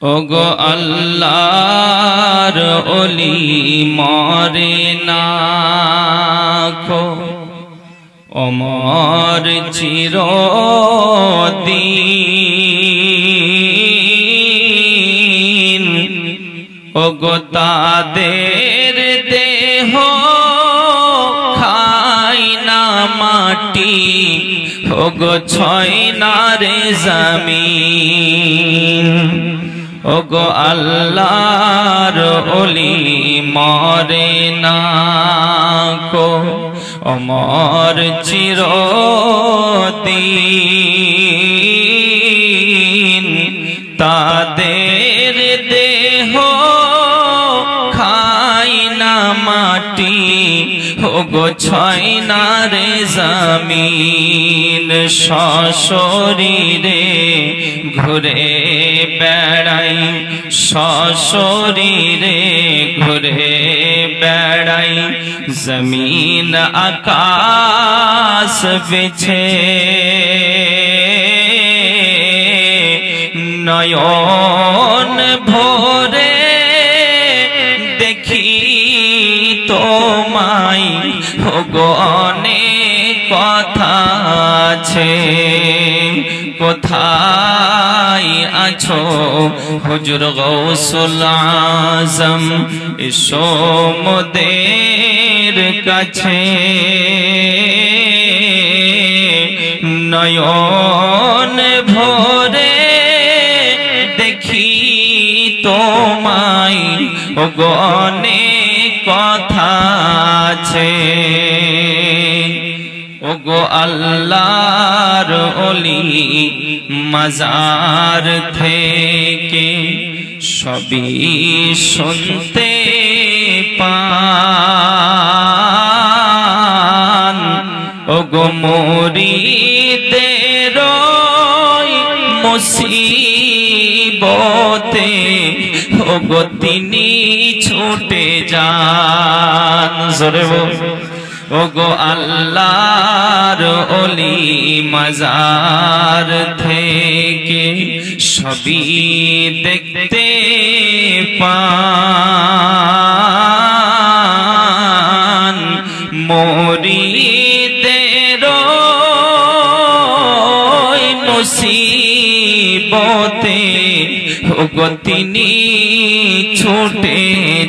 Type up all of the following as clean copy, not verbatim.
ওগো আল্লাহর ওলি মরে না খো অমর চিরদিন ওগো তাদের দেহ খায় না মাটি ওগো ছয় না রে জমিন ওগো আল্লাহর ওলি মরে না কো অমর চিরদিন তাদের দেহ খায় না মাটি ওগো ছয় না রে জমিন সশরীরে ঘুরে বেড়াই সশরীরে ঘুরে বেড়াই জমিন আকাশ বিছে নয়ন ভরে দেখি তোমায় ওগো অনেক কথা আছে কোথায় আছো হুজুর গৌসুল আজম এসো মোদের কাছে নয়ন ভরে দেখি তোমায় ওগো অনেক কথা আছে ওগো আল্লাহর ওলি মাজার থেকে সবই শুনতে পান ওগো মুরিদের মুসিবতে ওগো তিনি ছুটে যান জোরে ওগো আল্লাহর ওলি মাজার থেকে সবই দেখতে পান মুরিদের মুসিবতে ওগো তিনি ছুটে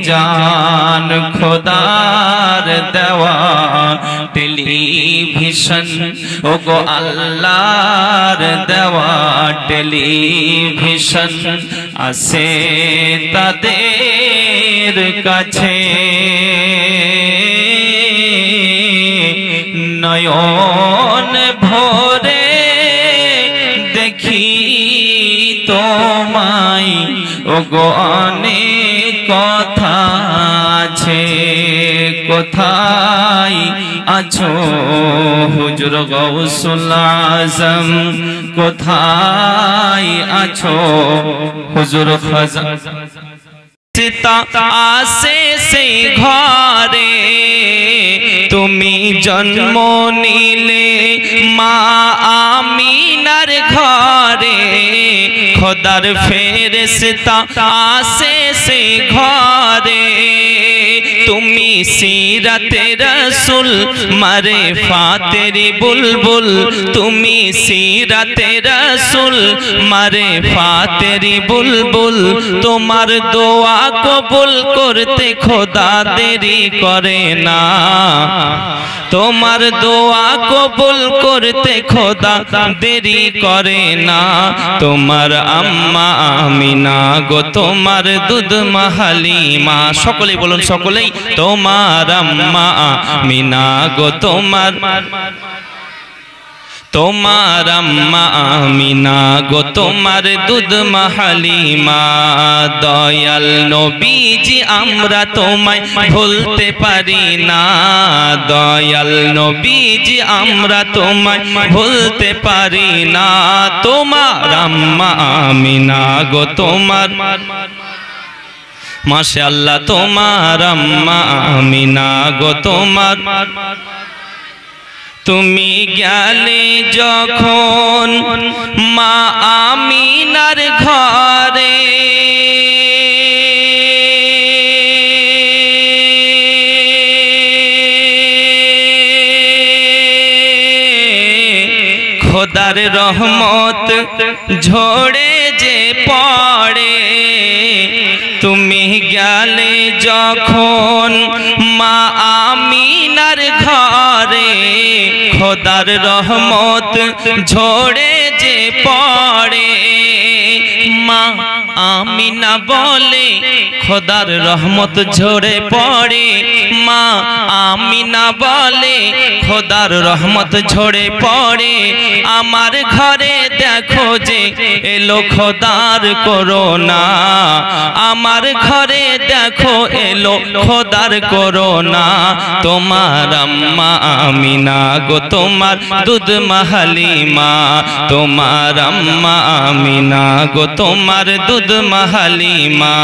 যান খোদার দেওয়া টেলিভিশন ওগো আল্লাহর দেওয়া টেলিভিশন আছে তাদের কাছে নয়ন ভরে দেখি তোমায় ওগো অনেক কথা আছে কোথায় আছো হুজুর গৌসুল আজম কোথায় আছো হুজুর খাজা আসে সে ঘরে তুমি জন্ম নিলে মা আমিনার ঘরে খোদার ফেরেশতা আসে সে ঘরে তুমি সিরাতে রসুল মারে ফাতেরি বুলবুল তুমি সিরাতে রসুল মারে ফাতেরি বুলবুল তোমার দোয়া কবুল করতে খোদা দেরি করে না তোমার দোয়া কবুল করতে খোদা দেরি করে না তোমার আম্মা আমিনা গো তোমার দুধ হালিমা সকলেই বলুন সকলেই তোমার আম্মা আমিনা গো তোমার তোমার আম্মা আমিনা গো তোমার দুধ হালিমা দয়াল নবীজি আমরা তোমায় ভুলতে পারি না দয়াল নবীজি আমরা তোমায় ভুলতে পারি না তোমার আম্মা আমিনা গো তোমার মাশাআল্লাহ তোমার আম্মা আমিনা গো তোমার তুমি গেলে যখন মা আমিনার ঘরে খোদার রহমত ঝরে যে পড়ে তুমি গেলে যখন মা আমিনার ঘরে খোদার রহমত ঝরে যে পড়ে মা আমিনা বলে খোদার রহমত ঝরে পড়ে মা আমিনা বলে খোদার রহমত ঝরে পড়ে আমার ঘরে দেখো যে এলো খোদার করোনা আমার ঘরে দেখো এলো খোদার করোনা তোমার আম্মা আমিনা গো তোমার দুধ হালিমা তোমার আম্মা আমিনা গো তোমার দুধ হালিমা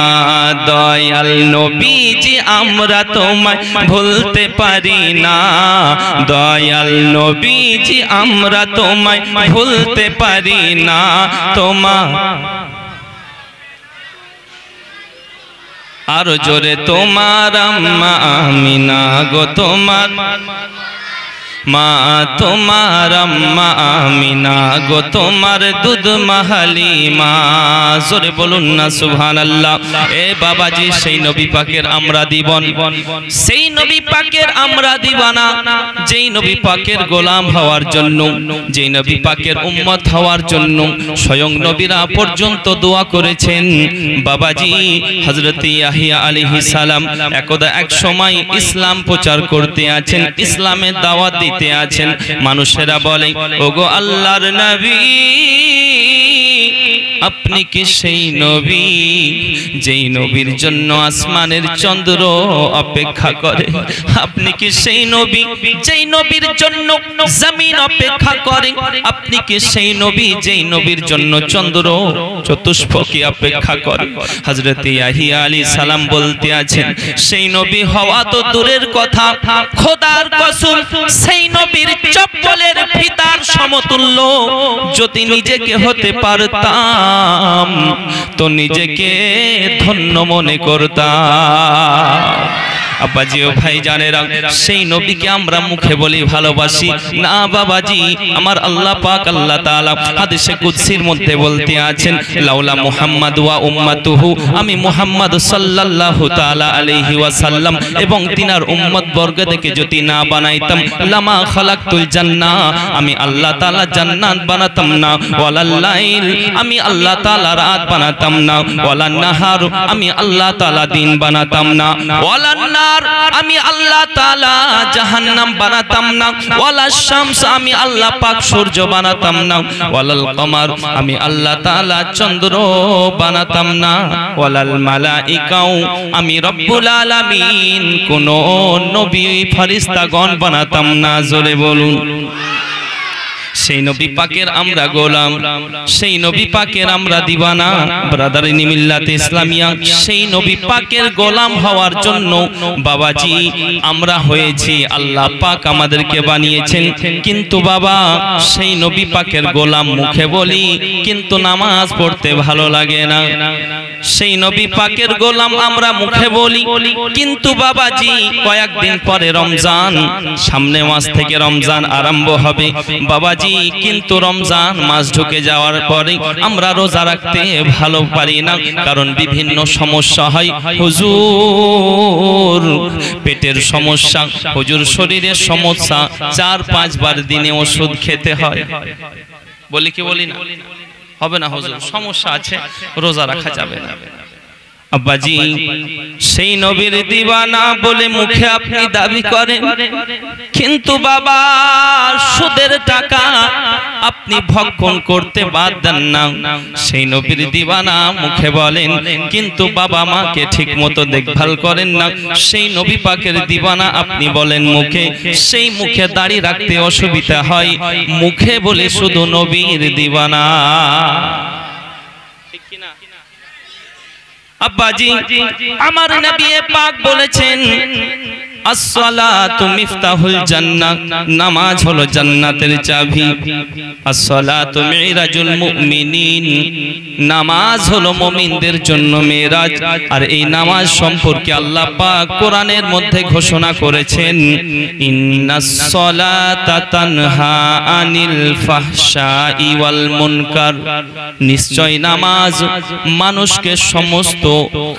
দয়াল নবীজি আমরা তোমায় ভুলতে পারি না দয়াল নবীজি আমরা তোমায় ভুলতে পারি না তোমার আর জোরে তোমার আম্মা আমিনা গো তোমার মা তোমার আম্মা আমিনা গো তোমার দুধ হালিমা জোরে বলুন না সুবহানাল্লাহ এ বাবাজি সেই নবী পাকের আমরা দিবন সেই নবী পাকের আমরা দিবানা যেই নবী পাকের গোলাম হওয়ার জন্য যেই নবী পাকের উম্মত হওয়ার জন্য স্বয়ং নবীরা পর্যন্ত দোয়া করেছেন বাবাজি হযরত ইয়াহিয়া আলাইহিস সালাম একদা এক সময় ইসলাম প্রচার করতে আছেন ইসলামের দাওয়াত আছেন মানুষেরা বলে ওগো আল্লাহর নবী আপনি কি সেই নবী যেই নবীর জন্য আসমানের চন্দ্র অপেক্ষা করে আপনি কি সেই নবী যেই নবীর জন্য জমিন অপেক্ষা করে আপনি কি সেই নবী যেই নবীর জন্য চন্দ্র চতুষ্পক্ষী অপেক্ষা করে হযরত ইয়াহিয়া আলাইহিস সালাম বলতে আছেন সেই নবী হওয়া তো দূরের কথা খোদার কসম সেই নবীর চপ্পলের ফিতার সমতুল্য যদি নিজেকে হতে পারতাম তো নিজেকে ধন্য মনে করতাম আব্বাজি ও ভাইজানেরা সেই নবীকে আমরা মুখে বলি ভালোবাসি না বাবাজি আমার আল্লাহ পাক আল্লাহ তাআলা হাদিসে কুদসির মধ্যে বলতে আছেন লাউলা মুহাম্মাদ ওয়া উম্মাতুহু আমি মুহাম্মদ সাল্লাল্লাহু তাআলা আলাইহি ওয়াসাল্লাম এবং তিনার উম্মত বর্গদেরকে যদি না বানাইতাম লামা খালাকতুল জান্নাহ আমি আল্লাহ তাআলা জান্নাত বানাতাম না ওয়ালাল লাইল আমি আল্লাহ তাআলা রাত বানাতাম না ওয়ালান নাহার আমি আল্লাহ তাআলা দিন বানাতাম না ওয়ালান আমি আল্লাহ তাআলা জাহান্নাম বানাতাম না ওয়ালা শামস আমি আল্লাহ পাক সূর্য বানাতাম না ওয়ালাল কমার আমি আল্লাহ তাআলা চন্দ্র বানাতাম না ওয়ালাল মালাইকাও আমি রব্বুল আলামিন কোন নবী ফেরেশতাগণ বানাতাম না জোরে বলুন সেই নবী পাকের আমরা গোলাম সেই নবী পাকের আমরা দিওয়ানা ব্রাদারিনী মিল্লাতে ইসলামিয়া সেই নবী পাকের গোলাম হওয়ার জন্য বাবাজি আমরা হয়েছি আল্লাহ পাক আমাদেরকে বানিয়েছেন কিন্তু বাবা সেই নবী পাকের গোলাম মুখে বলি কিন্তু নামাজ পড়তে ভালো লাগে না সেই নবী পাকের গোলাম আমরা মুখে বলি কিন্তু বাবাজি কয়েকদিন পরে রমজান সামনে মাস থেকে রমজান আরম্ভ হবে বাবাজি কিন্তু রমজান মাস ঢুকে যাওয়ার পরে আমরা রোজা রাখতে ভালো পারি না কারণ বিভিন্ন সমস্যা হয় হুজুর পেটের সমস্যা হুজুর শরীরের সমস্যা 4-5 বার দিনে ওষুধ খেতে হয় বলি কি বলি না হবে না হুজুর সমস্যা আছে রোজা রাখা যাবে না আব্বাজি সেই নবীর দিওয়ানা বলে মুখে আপনি দাবি করেন কিন্তু বাবা সুদের টাকা আপনি ভক্ষণ করতে বাদ দেন না সেই নবীর দিওয়ানা মুখে বলেন কিন্তু বাবা মাকে ঠিকমতো দেখভাল করেন না সেই নবী পাকের দিওয়ানা আপনি বলেন মুখে সেই মুখে দাড়ি রাখতে অসুবিধা হয় মুখে বলে শুধু নবীর দিওয়ানা ঠিক কি না আব্বাজি আমার নবী পাক বলেছেন আসসালাতু মিফতাহুল জান্নাহ, নামাজ হলো জান্নাতের চাবি। আসসালাতু মিরাজুল মুমিনিন, নামাজ হলো মুমিনদের জন্য মেরাজ। আর এই নামাজ সম্পর্কে আল্লাহ পাক কোরআনের মধ্যে ঘোষণা করেছেন, ইন্নাস সালাতা তানহা আনিল ফাহশাই ওয়াল মুনকার, নিশ্চয় নামাজ মানুষকে সমস্ত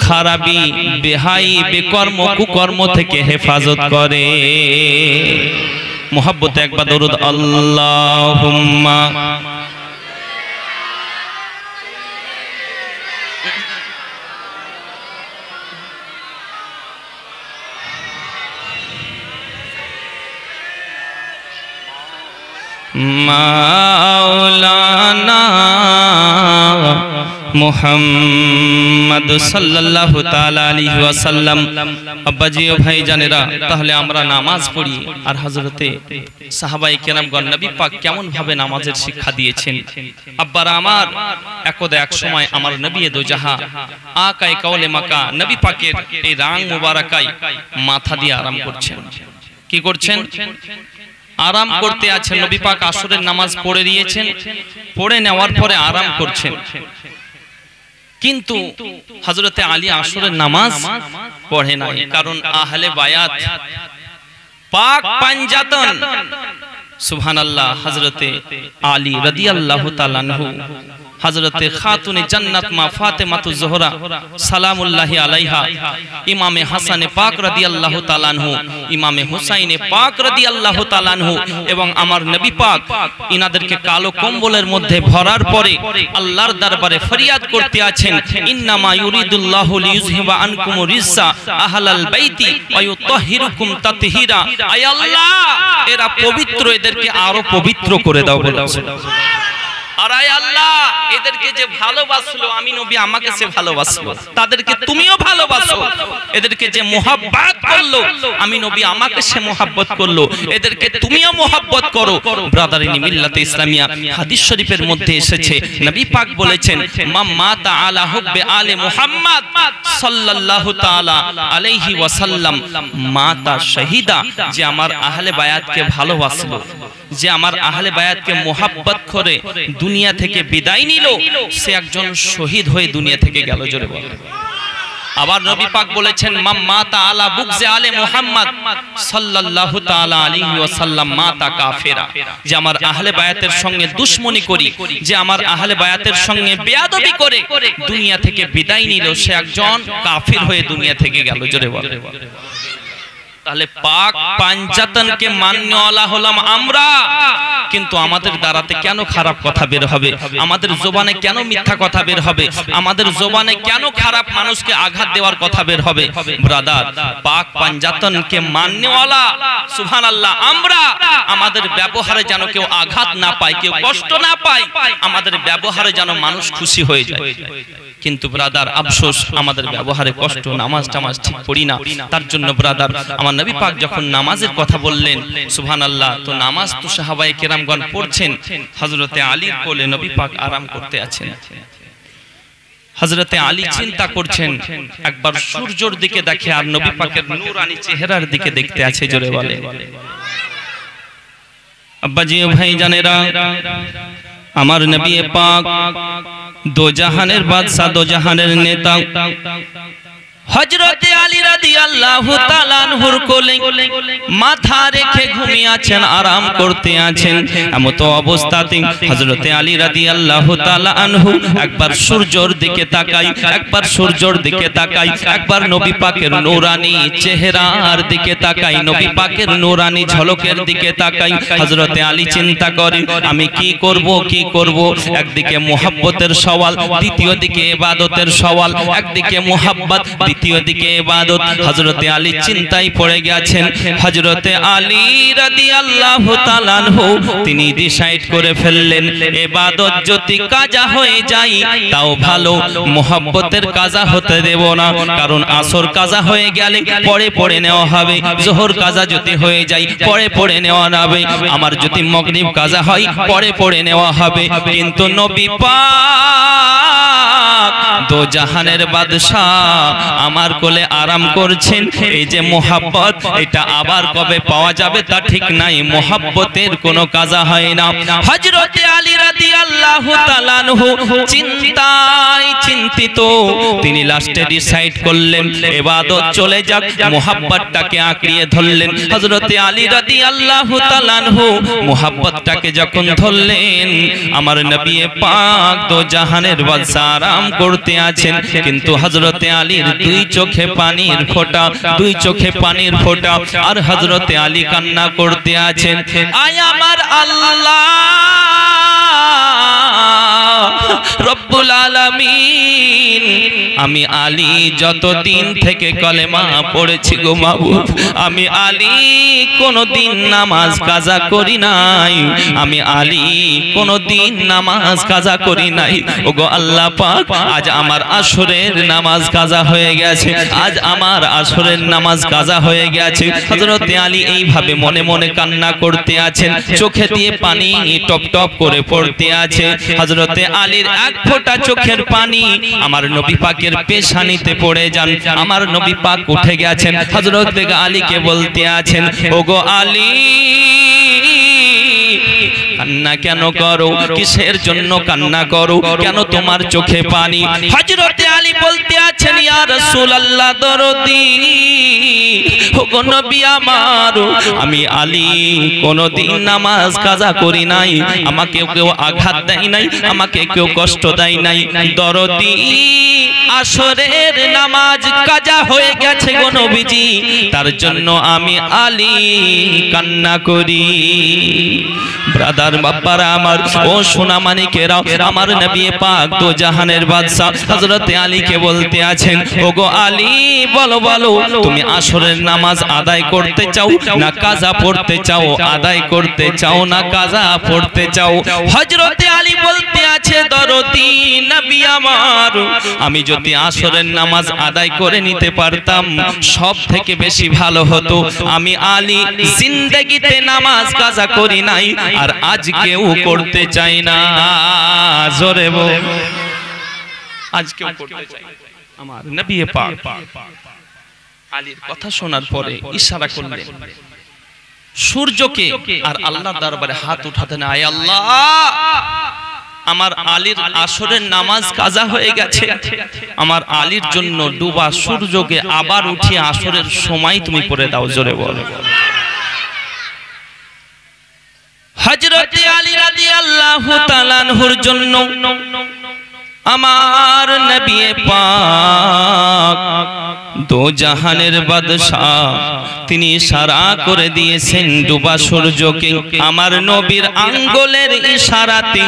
খারাপি, বেহাই, বেকর্ম, কুকর্ম থেকে হেফাজত করে। মুহাব্বতে একবার দরুদ আল্লাহুম্মা। মাওলানা মুহাম্মদ সাল্লাল্লাহু তাআলা আলাইহি ওয়াসাল্লাম। আব্বাজি ও ভাইজানেরা, তাহলে আমরা নামাজ পড়ি আর হযরতে সাহাবায়ে কেরামগণ নবী পাক কেমন ভাবে নামাজের শিক্ষা দিয়েছেন। আব্বারা আমার, একদা এক সময় আমার নবী দো জাহা আকায়ে কাওলে মাকা নবী পাকের এই রাং মুবারাকায় মাথা দিয়ে আরাম করছেন। কি করছেন? আরাম করতে আছেন। নবী পাক আসরের নামাজ পড়ে দিয়েছেন, পড়ে নেওয়ার পরে আরাম করছেন। কিন্তু হযরতে আলী আসরের নামাজ পড়ে নাই, কারণ আহলে বায়াত পাক পাঞ্জাতন, সুবহানাল্লাহ, হযরতে আলী রাদিয়াল্লাহু তাআলা আনহু, হযরতে খাতুনে জান্নাত মা ফাতেমাতু যোহরা সালামুল্লাহি আলাইহা, ইমামে হাসানে পাক রাদিয়াল্লাহু তাআলা আনহু, ইমামে হুসাইনে পাক রাদিয়াল্লাহু তাআলা আনহু, এবং আমার নবী পাক ইনাদেরকে কালো কম্বলের মধ্যে ভরার পরে আল্লাহর দরবারে ফরিয়াদ করতে আছেন, ইন্নামা ইউরিদুল্লাহু লিইয়ুযহিবা আনকুম রিজসা আহলাল বাইতি ওয়া ইউতাহহিরুকুম তাতহীরা। আয় আল্লাহ, এরা পবিত্র, এদেরকে আরো পবিত্র করে দাও বলে। আর আয় আল্লাহ, এদেরকে যে ভালোবাসলো আমি নবী, আমাকে সে ভালোবাসলো, তাদেরকে তুমিও ভালোবাসো। এদেরকে যে মোহাব্বত করলো আমি নবী, আমাকে সে মোহাব্বত করলো, এদেরকে তুমিও মোহাব্বত করো। ব্রাদারিনী মিল্লাতে ইসলামিয়া, হাদিস শরীফের মধ্যে এসেছে, নবী পাক বলেছেন, মান মাতা আলা হুব্বে আলে মুহাম্মদ সাল্লাল্লাহু তাআলা আলাইহি ওয়াসাল্লাম মাতা শাহিদা, যে আমার আহলে বায়াতকে ভালোবাসলো, যে আমার আহলে বায়াতকে মোহাব্বত করে দুনিয়া থেকে বিদায় নিল, সে একজন শহীদ হয়ে দুনিয়া থেকে গেল। জোরে বলেন। আবার নবী পাক বলেছেন, মান মাতা আলা বুগজে আলে মুহাম্মদ সাল্লাল্লাহু তাআলা আলাইহি ওয়াসাল্লাম মাতা কাফেরা, যে আমার আহলে বায়াতের সঙ্গে দুশমনি করি, যে আমার আহলে বায়াতের সঙ্গে বেয়াদবি করে দুনিয়া থেকে বিদায় নিল, সে একজন কাফির হয়ে দুনিয়া থেকে গেল। জোরে বলেন। তাহলে পাক পাঞ্জাতনকে মান্যওয়ালা হলাম আমরা, কিন্তু আমাদের দ্বারাতে কেন খারাপ কথা বের হবে? আমাদের জবানে কেন মিথ্যা কথা বের হবে? আমাদের জবানে কেন খারাপ মানুষকে আঘাত দেওয়ার কথা বের হবে? ব্রাদার, পাক পাঞ্জাতনকে মান্যওয়ালা সুবহানাল্লাহ আমরা, আমাদের ব্যবহারে যেন কেউ আঘাত না পায়, কেউ কষ্ট না পায়, আমাদের ব্যবহারে যেন মানুষ খুশি হয়ে যায়। কিন্তু ব্রাদার, আফসোস, আমাদের ব্যবহারে কষ্ট, নামাজ টামাজ ঠিক পড়ি না। তার জন্য ব্রাদার, আমার নবী পাক যখন নামাজের কথা বললেন, সুবহানাল্লাহ, তো নামাজ তো সাহাবায়ে কেরামগণ পড়ছেন, হযরতে আলীর কোলে নবী পাক আরাম করতে আছেন। হযরতে আলী চিন্তা করছেন, একবার সূর্যের দিকে দেখে আর নবী পাকের নূরানি চেহারার দিকে দেখতে আছে। জোরে বলে। আব্বাজি ও ভাইজানেরা, আমার নবী পাক দো জাহানের বাদশা, দো জাহানের নেতা হযরতে আলী রাদিয়াল্লাহু তাআলা আনহুর কোলে মাথা রেখে ঘুমিয়ে আছেন, আরাম করতে আছেন। এমত অবস্থাতে হযরতে আলী রাদিয়াল্লাহু তাআলা আনহু একবার সূর্যের দিকে তাকাই, একবার সূর্যের দিকে তাকাই, একবার নবী পাকের নূরানি চেহারার দিকে তাকাই, নবী পাকের নূরানি ঝলকের দিকে তাকাই। হযরতে আলী চিন্তা করেন, আমি কি করব, কি করব? একদিকে মুহাব্বতের সওয়াল, দ্বিতীয় দিকে ইবাদতের সওয়াল। একদিকে মুহাব্বত, দ্বিতীয় দিকে ইবাদত। হযরতে আলী চিন্তায় পড়ে গেছেন। হযরতে আলী রাদিয়াল্লাহু তাআলা আনহু তিনি ডিসাইড করে ফেললেন, ইবাদত যদি কাজা হয়ে যায় তাও ভালো, মুহাব্বতের কাজা হতে দেব না। কারণ আসর কাজা হয়ে গেলে পরে পড়ে নেওয়া হবে, যোহর কাজা যদি হয়ে যায় পরে পড়ে নেওয়া হবে, আমার যদি মাগরিব কাজা হয় পরে পড়ে নেওয়া হবে। কিন্তু নবী পাক দো জাহানের বাদশা আমার কোলে আরাম করছেন। এই যে মোহাব্বত, এটা আবার কবে পাওয়া যাবে তা ঠিক নাই। মোহাব্বতের কোনো কাজা হয় না। হযরতে আলী রাদিয়াল্লাহু তাআলা আনহু চিন্তায় চিন্তিত, তিনি লাস্টে ডিসাইড করলেন ইবাদত চলে যাক, মোহাব্বতটাকে আঁকড়িয়ে ধরলেন। হযরতে আলী রাদিয়াল্লাহু তাআলা আনহু মোহাব্বতটাকে যখন ধরলেন, আমার নবী পাক দো জাহানের বাদশা আরাম করতে আছেন, কিন্তু হযরতে আলীর দুই চোখে পানির ফোঁটা, দুই চোখে পানির ফোঁটা, আর হযরতে আলী কান্না করতে আছেন, আয় আমার আল্লাহ রব্বুল আলামিন, আমি আলী যতদিন থেকে কলেমা পড়েছি গো মাবুদ, আমি আলী কোনদিন নামাজ কাজা করি নাই, আমি আলী কোনদিন নামাজ কাজা করি নাই। ওগো আল্লাহ পাক, আজ আমার আসরের নামাজ কাজা হয়ে গেছে, আজ আমার আসরের নামাজ কাজা হয়ে গেছে। হযরতে আলী এইভাবে মনে মনে কান্না করতে আছেন, চোখে দিয়ে পানি টপ টপ করে পড়তে আছে। হযরতে আলীর এক ফোঁটা চোখের পানি আমার নবী পাকের পেশানিতে পড়ে যান, আমার নবী পাক উঠে গেছেন, হযরতে আলীকে বলতে আছেন, ওগো আলী কান্না কেন করো, কিসের জন্য কান্না করো, কেন তোমার চোখে পানি? হযরতে আলী বলতে আছেন, ইয়া রাসূলুল্লাহ দরদি, ওগো নবী আমার, আমি আলী কোনদিন নামাজ কাজা করি নাই, আমাকে কেউ আঘাত দেয় নাই, আমাকে কেউ কষ্ট দেয় নাই, দরদি আসরের নামাজ কাজা হয়ে গেছে গো নবীজি, তার জন্য আমি আলী কান্না করি। ব্রাদার বাপ্পারা আমার, ও সোনা মানিকেরা, আমার নবী পাক দো জাহানের বাদশা হযরতে আলীকে বলতে আছেন, ওগো আলী বলো বলো, তুমি আসরের নামাজ আদায় করতে চাও না কাজা পড়তে চাও, আদায় করতে চাও না কাজা পড়তে চাও? হযরতে আলী বলতে আছে, দরদি নবী আমার, আমি যদি আসরের নামাজ আদায় করে নিতে পারতাম সব থেকে বেশি ভালো হতো। আমি আলী জিন্দেগিতে নামাজ কাজা করি নাই, আর আজকেও করতে চাই না। জোরে বল, আজকেও করতে চাই না। আমার নবী পাক আলীর কথা শোনার পরে ইশারা করলেন সূর্যকে, আর আল্লাহর দরবারে হাত উঠাতেন, আয় আল্লাহ, আমার আলীর আসরের নামাজ কাজা হয়ে গেছে, আমার আলীর জন্য ডুবা সূর্যকে আবার উঠিয়ে আসরের সময় তুমি করে দাও। জোরে বল। হযরতে আলী রাদিয়াল্লাহু তাআলা আনহুর জন্য আমার নবী পাক দো জাহানের বাদশা তিনি ইশারা করে দিয়েছেন ডুবা সূর্যকে, আমার নবীর আঙ্গুলের ইশারাতে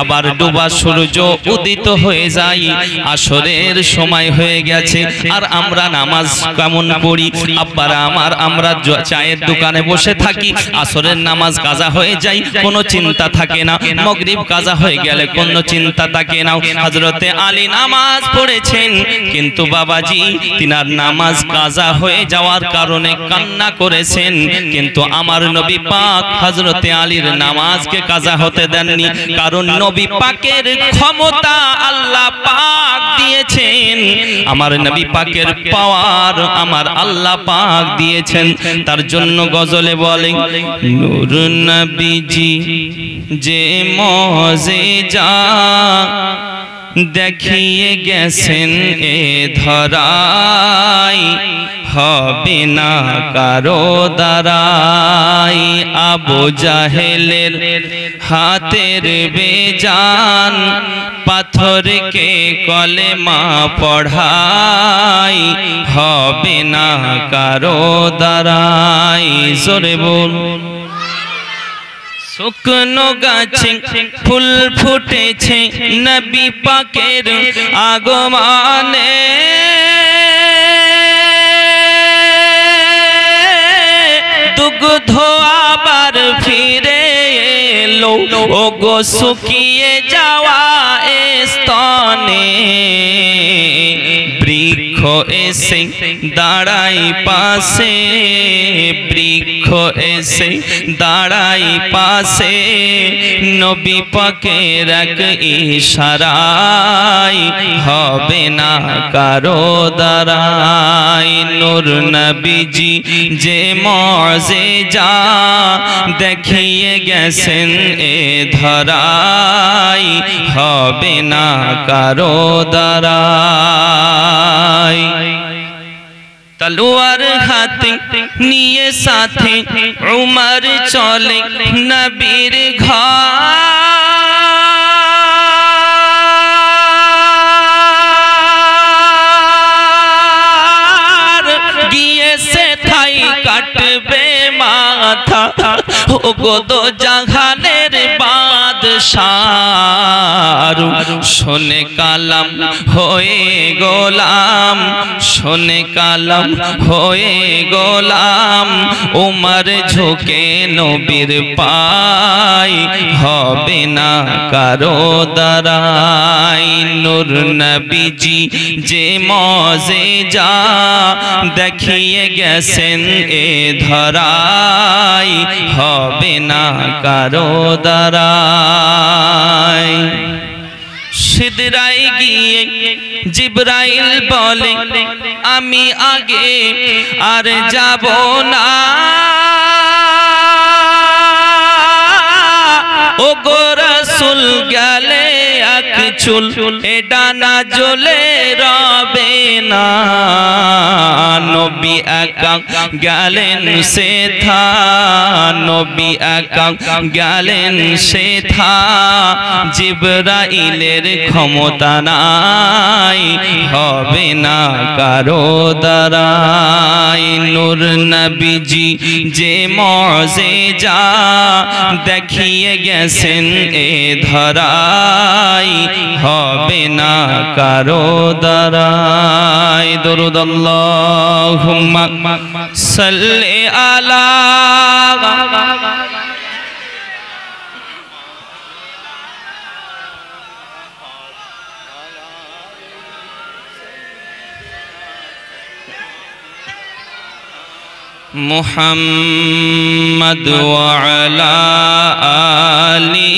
আবার ডুবা সূর্য উদিত হয়ে যায়। আসরের সময় হয়ে গেছে, আর আমরা নামাজ কেমন পড়ি আব্বারা আমার, আমরা চায়ের দোকানে বসে থাকি, আসরের নামাজ কাজা হয়ে যায়, কোনো চিন্তা থাকে না, মাগরিব কাজা হয়ে গেলে কোনো চিন্তা থাকে না। হযরতে আলী নামাজ পড়েছেন, কিন্তু বাবাজি তিনার নামাজ কাজা হয়ে যাওয়ার কারণে কান্না করেছেন, কিন্তু আমার নবী পাক হযরতে আলীর নামাজকে কাজা হতে দেননি, কারণ নবী পাকের ক্ষমতা আল্লাহ পাক দিয়েছেন, আমার নবী পাকের পাওয়ার আমার আল্লাহ পাক দিয়েছেন। তার জন্য গজলে বলেন, নূর নবীজি যে মজেজা দেখিয়ে গেছেন এ ধরায়, হবে না কারো দ্বারাই। আবু জাহেলের হাতের বেজান পাথরকে কলেমা পড়াই, হবে না কারো দ্বারাই। জোরে বল। শুকনো গাছে ফুল ফুটেছে নবী পাকের আগমনে, দুগ্ধ আবার ফিরে এলো ওগো শুকিয়ে যাওয়া স্তনে, বৃক্ষ এসে দাঁড়াই পাশে, বৃক্ষ এসে দাঁড়াই পাশে, নবী পাকের এক ইশারায় হবে না কারো দ্বারাই। নূর নবীজি যে মুজিজা দেখিয়ে গেছেন এ ধরাই, হবে না কারো দ্বারাই। তলোয়ার হাতে নিয়ে সাথে উমর চলে নবীর ঘর, গিয়ে সে থাই কাটবে মাথা, ও গো দো জাহানের বাদশাহ। শোনে কালাম হয়ে গোলাম, শোনে কালাম হয়ে গোলাম, উমর ঝুঁকে নবীর পায়, হবে না কারো দ্বারাই। নূর নবীজি যে মুজিজা দেখিয়ে গেছেন এ ধরাই, হবে না কারো দ্বারাই। সিদরায় গিয়ে জিবরাইল বলে আমি আগে আর যাব না, ও গো রাসূল গেলে এক চুল এ ডানা জ্বলে রবে না। নবী একা গেলেন সেথা, নবী একা গেলেন সেথা, জিবরাইলের ক্ষমতা নাই, হবে না কারো দ্বারাই। নূর নবীজি যে মুজিজা দেখিয়ে গেছেন এ ধরাই, হবে না কারো দ্বারাই। দরুদ আল্লাহুম্মা সাল্লি আলা মুহাম্মদ ওয়া আলা আলি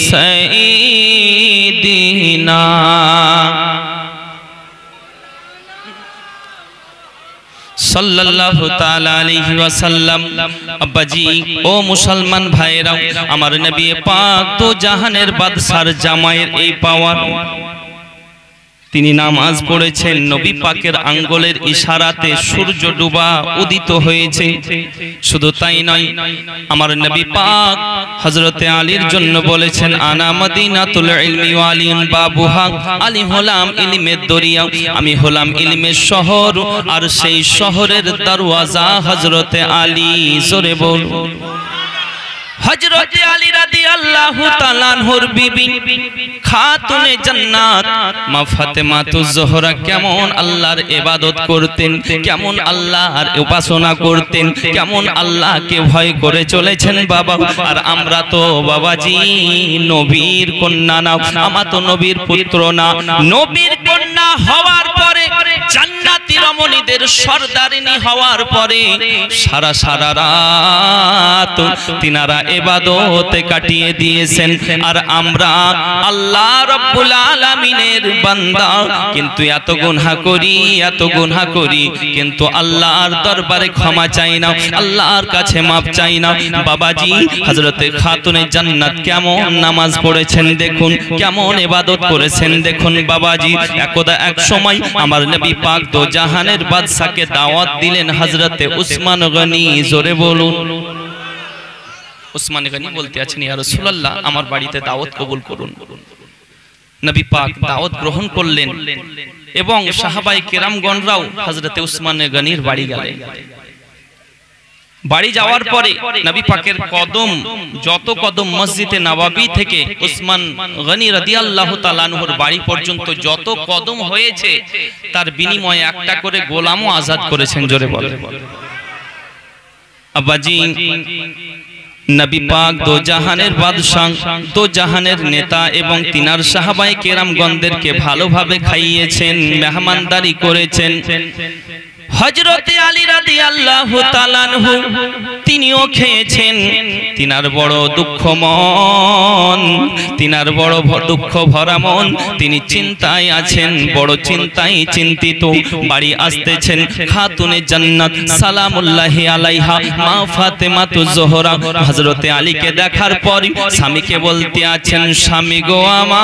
সাইয়্যিদিনা। সাল্লাল্লাহু তাআলা আলাইহি ওয়াসাল্লাম। আব্বাজি ও মুসলমান ভাইরা, আমার নবী পাক তো জাহানের বাদশার জামাইয়ের এই পাওয়ার, তিনি নামাজ পড়েছেন, নবী পাকের আঙ্গুলের ইশারাতে সূর্য ডুবা উদিত হয়েছে। শুধু তাই নয়, আমার নবী পাক হযরতে আলীর জন্য বলেছেন আনা মদিনাতুল ইলমি ওয়া আলিন বাবুহা, আলী হলাম ইলমের দরিয়া, আমি হলাম ইলমের শহর, আর সেই শহরের দরওয়াজা হযরতে আলী। জোরে বল। হযরত আলী রাদিয়াল্লাহু তাআলা আনহুর বিবি খাতুনে জান্নাত মা ফাতেমাতুজ জোহরা কেমন আল্লাহর ইবাদত করতেন, কেমন আল্লাহর উপাসনা করতেন, কেমন আল্লাহকে ভয় করে চলেছেন বাবা। আর আমরা তো বাবাজি নবীর কন্যা না, আমরা তো নবীর পুত্র না। নবীর কন্যা হওয়ার পরে, জান্নাতি রমণীদের সরদারিনী হওয়ার পরে সারা সারা রাত তিনারা ইবাদতে কাটিয়ে দিয়েছেন। আর আমরা আল্লাহ রাব্বুল আলামিনের বান্দা, কিন্তু এত গুনাহ করি, এত গুনাহ করি, কিন্তু আল্লাহর দরবারে ক্ষমা চাই না, আল্লাহর কাছে মাপ চাই না। বাবাজি হযরতে খাতুনে জান্নাত কেমন নামাজ পড়েছেন দেখুন, কেমন ইবাদত করেছেন দেখুন বাবাজি। একদা এক সময় আমার নবী পাক তো জাহানের বাদশাকে দাওয়াত দিলেন হযরতে উসমান গনি। জোরে বলুন। উসমান গনি বলতে আছেন ইয়া রাসূলুল্লাহ, আমার বাড়িতে দাওয়াত কবুল করুন। নবী পাক দাওয়াত গ্রহণ করলেন এবং সাহাবায়ে কেরামগণরাও হযরতে উসমান গনির বাড়ি গেলেন। বাড়ি যাওয়ার পরে নবী পাকের কদম, যত কদম মসজিদে নববী থেকে উসমান গনি রাদিয়াল্লাহু তাআলা আনহুর বাড়ি পর্যন্ত যত কদম হয়েছে, তার বিনিময়ে একটা করে গোলামও আজাদ করেছেন। জোরে বলেন। আব্বাজি নবী পাক দো জাহানের বাদশাহ, দো জাহানের নেতা এবং তিনার সাহাবায়ে কেরামগণদেরকে ভালোভাবে খাইয়েছেন, মেহমানদারি করেছেন। হযরতে আলী রাদিয়াল্লাহু তাআলা আনহু তিনিও খেয়েছেন। তিনার বড় দুঃখ মন, তিনার বড় দুঃখ ভরা মন, তিনি চিন্তায় আছেন, বড় চিন্তায় চিন্তিত। বাড়ি আসতেছেন খাতুনে জান্নাত সালামুল্লাহি আলাইহা মা ফাতেমাতুজ জোহরা হযরতে আলীকে দেখার পর স্বামীকে বলতে আছেন, স্বামী গো আমার,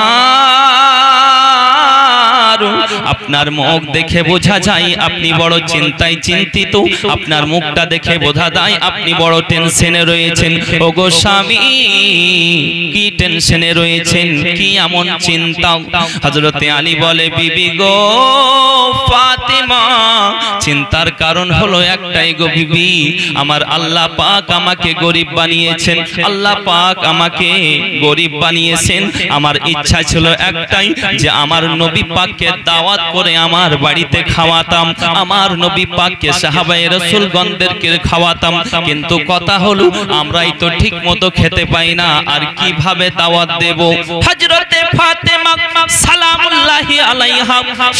আপনার মুখ দেখে বোঝা যায় আপনি বড় চিন্তায় চিন্তিত, আপনার মুখটা দেখে বোঝা যায় আপনি বড় টেনশনে রয়েছেন। ওগো স্বামী, কি টেনশনে রয়েছেন, কি এমন চিন্তা? হযরতে আলী বলে, বিবি গো ফাতেমা, চিন্তার কারণ হলো একটাই গো বিবি, আমার আল্লাহ পাক আমাকে গরিব বানিয়েছেন, আল্লাহ পাক আমাকে গরিব বানিয়েছেন। আমার ইচ্ছা ছিল একটাই যে আমার নবী পাককে দাওয়াত করে আমার বাড়িতে খাওয়াতাম, আমার নবী পাককে সাহাবায়ে রাসূলগণদেরকে খাওয়াতাম, কিন্তু কথা হলো আমরাই তো ঠিক মতো খেতে পাই না, আর কিভাবে দাওয়াত দেব? হযরতে ফাতেমা সালামুল্লাহি আলাইহা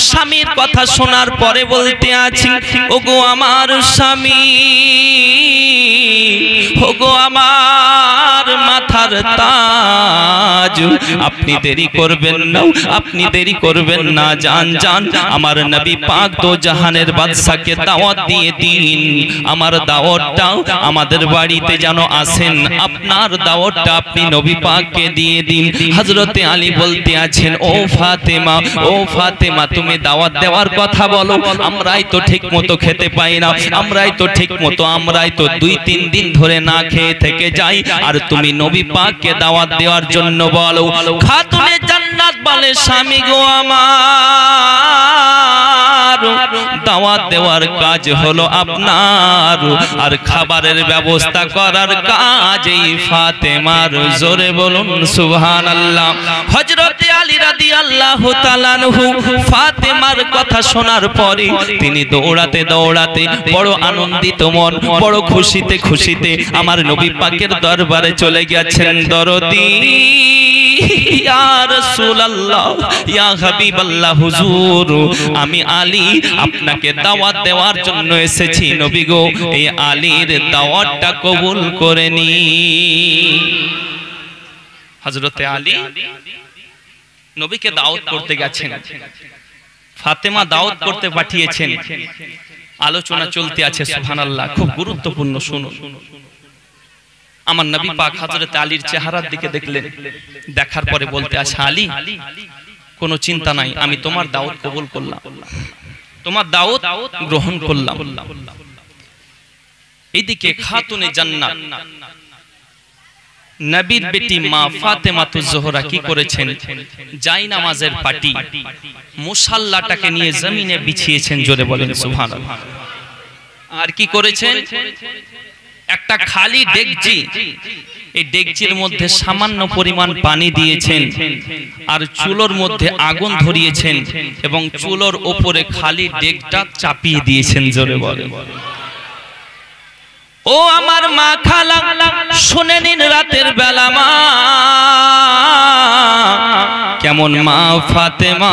স্বামীর কথা শোনার পরে বলতে আছি, ওগো আমার স্বামী, ওগো আমার মাথার তাজ, আপনি দেরি করবেন না, আপনি দেরি করবেন না, জান জান আমার নবী পাক দো জাহানের বাদশাকে দাওয়াত দিয়ে দিন, আমার দাওয়াতটা আমাদের বাড়িতে যেন আসেন, আপনার দাওয়াতটা আপনি নবী পাককে দিয়ে দিন। হযরতে আলী বলতে আছেন, ও ফাতেমা, ও ফাতেমা, তুমি দাওয়াত দেওয়ার কথা বলো, আমরাই তো ঠিক মতো খেতে পাই না, আমরাই তো ঠিক মতো, আমরাই তো 2-3 দিন ধরে না খেয়ে থেকে যাই, আর তুমি নবী পাককে দাওয়াত দেওয়ার জন্য বলো। খাতুনে জান্নাত বলে, স্বামী গো আমার, দাওয়াত দেওয়ার কাজ হলো আপনার, আর খাবারের ব্যবস্থা করার কাজ এই ফাতেমার। জোরে বলুন সুবহানাল্লাহ। হযরতে আলী রাদিয়াল্লাহু তাআলা আনহু ফাতেমার কথা শোনার পরে তিনি দৌড়াতে দৌড়াতে বড় আনন্দিত মন, বড় খুশিতে খুশিতে আমার নবী পাকের দরবারে চলে গেছেন। দরদি ইয়া রাসূলুল্লাহ, ইয়া হাবিবাল্লাহ, হুজুর আমি আলী আপনাকে দাওয়াত দেওয়ার জন্য এসেছি, নবী গো এই আলীর দাওয়াতটা কবুল করে নি। হযরতে আলী নবীকে দাওয়াত করতে গেছেন, ফাতেমা দাওয়াত করতে পাঠিয়েছেন। আলোচনা চলতে আছে, সুবহানাল্লাহ, খুব গুরুত্বপূর্ণ শুনুন। আমার নবী পাক হযরতে আলীর চেহারার দিকে দেখলেন, দেখার পরে বলতে আছে, আলী কোনো চিন্তা নাই, আমি তোমার দাওয়াত কবুল করলাম, তোমার দাওয়াত গ্রহণ করলাম। এইদিকে খাতুনে জান্নাত নবীর বেটি মা ফাতেমাতুজ জোহরা কি করেছেন? জায়নামাজের পাটি মুসাল্লাটাকে নিয়ে জমিনে বিছিয়েছেন। জোরে বলেন সুবহানাল্লাহ। আর কি করেছেন? একটা খালি ডেকচি, এই ডেকচির মধ্যে সামান্য পরিমাণ পানি দিয়েছেন, আর চুলোর মধ্যে আগুন ধরিয়েছেন এবং চুলোর উপরে খালি ডেকটা চাপিয়ে দিয়েছেন। জোরে বলেন। ও আমার মা খালা, শুনে নিন রাতের বেলা মা কেমন মা ফাতেমা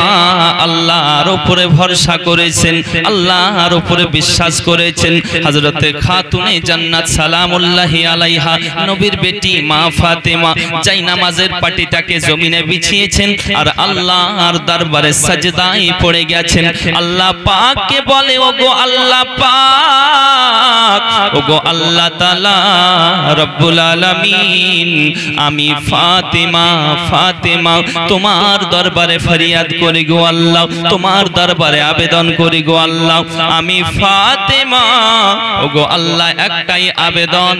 আল্লাহর উপরে ভরসা করেছেন, আল্লাহর উপরে বিশ্বাস করেছেন। হযরতে খাতুনে জান্নাত সালামুল্লাহি আলাইহা নবীর বেটি মা ফাতেমা জায়নামাজের পাটিটাকে জমিনে বিছিয়েছেন আর আল্লাহর দরবারে সাজদায় পড়ে গেছেন। আল্লাহ পাককে বলে, ওগো আল্লাহ পাক, ওগো আল্লাহ তাআলা রব্বুল আলামিন, আমি ফাতেমা তোমার দরবারে ফরিয়াদ করি গো আল্লাহ, তোমার দরবারে আবেদন করি গো আল্লাহ। আমি ফাতেমা, ওগো আল্লাহ একটাই আবেদন,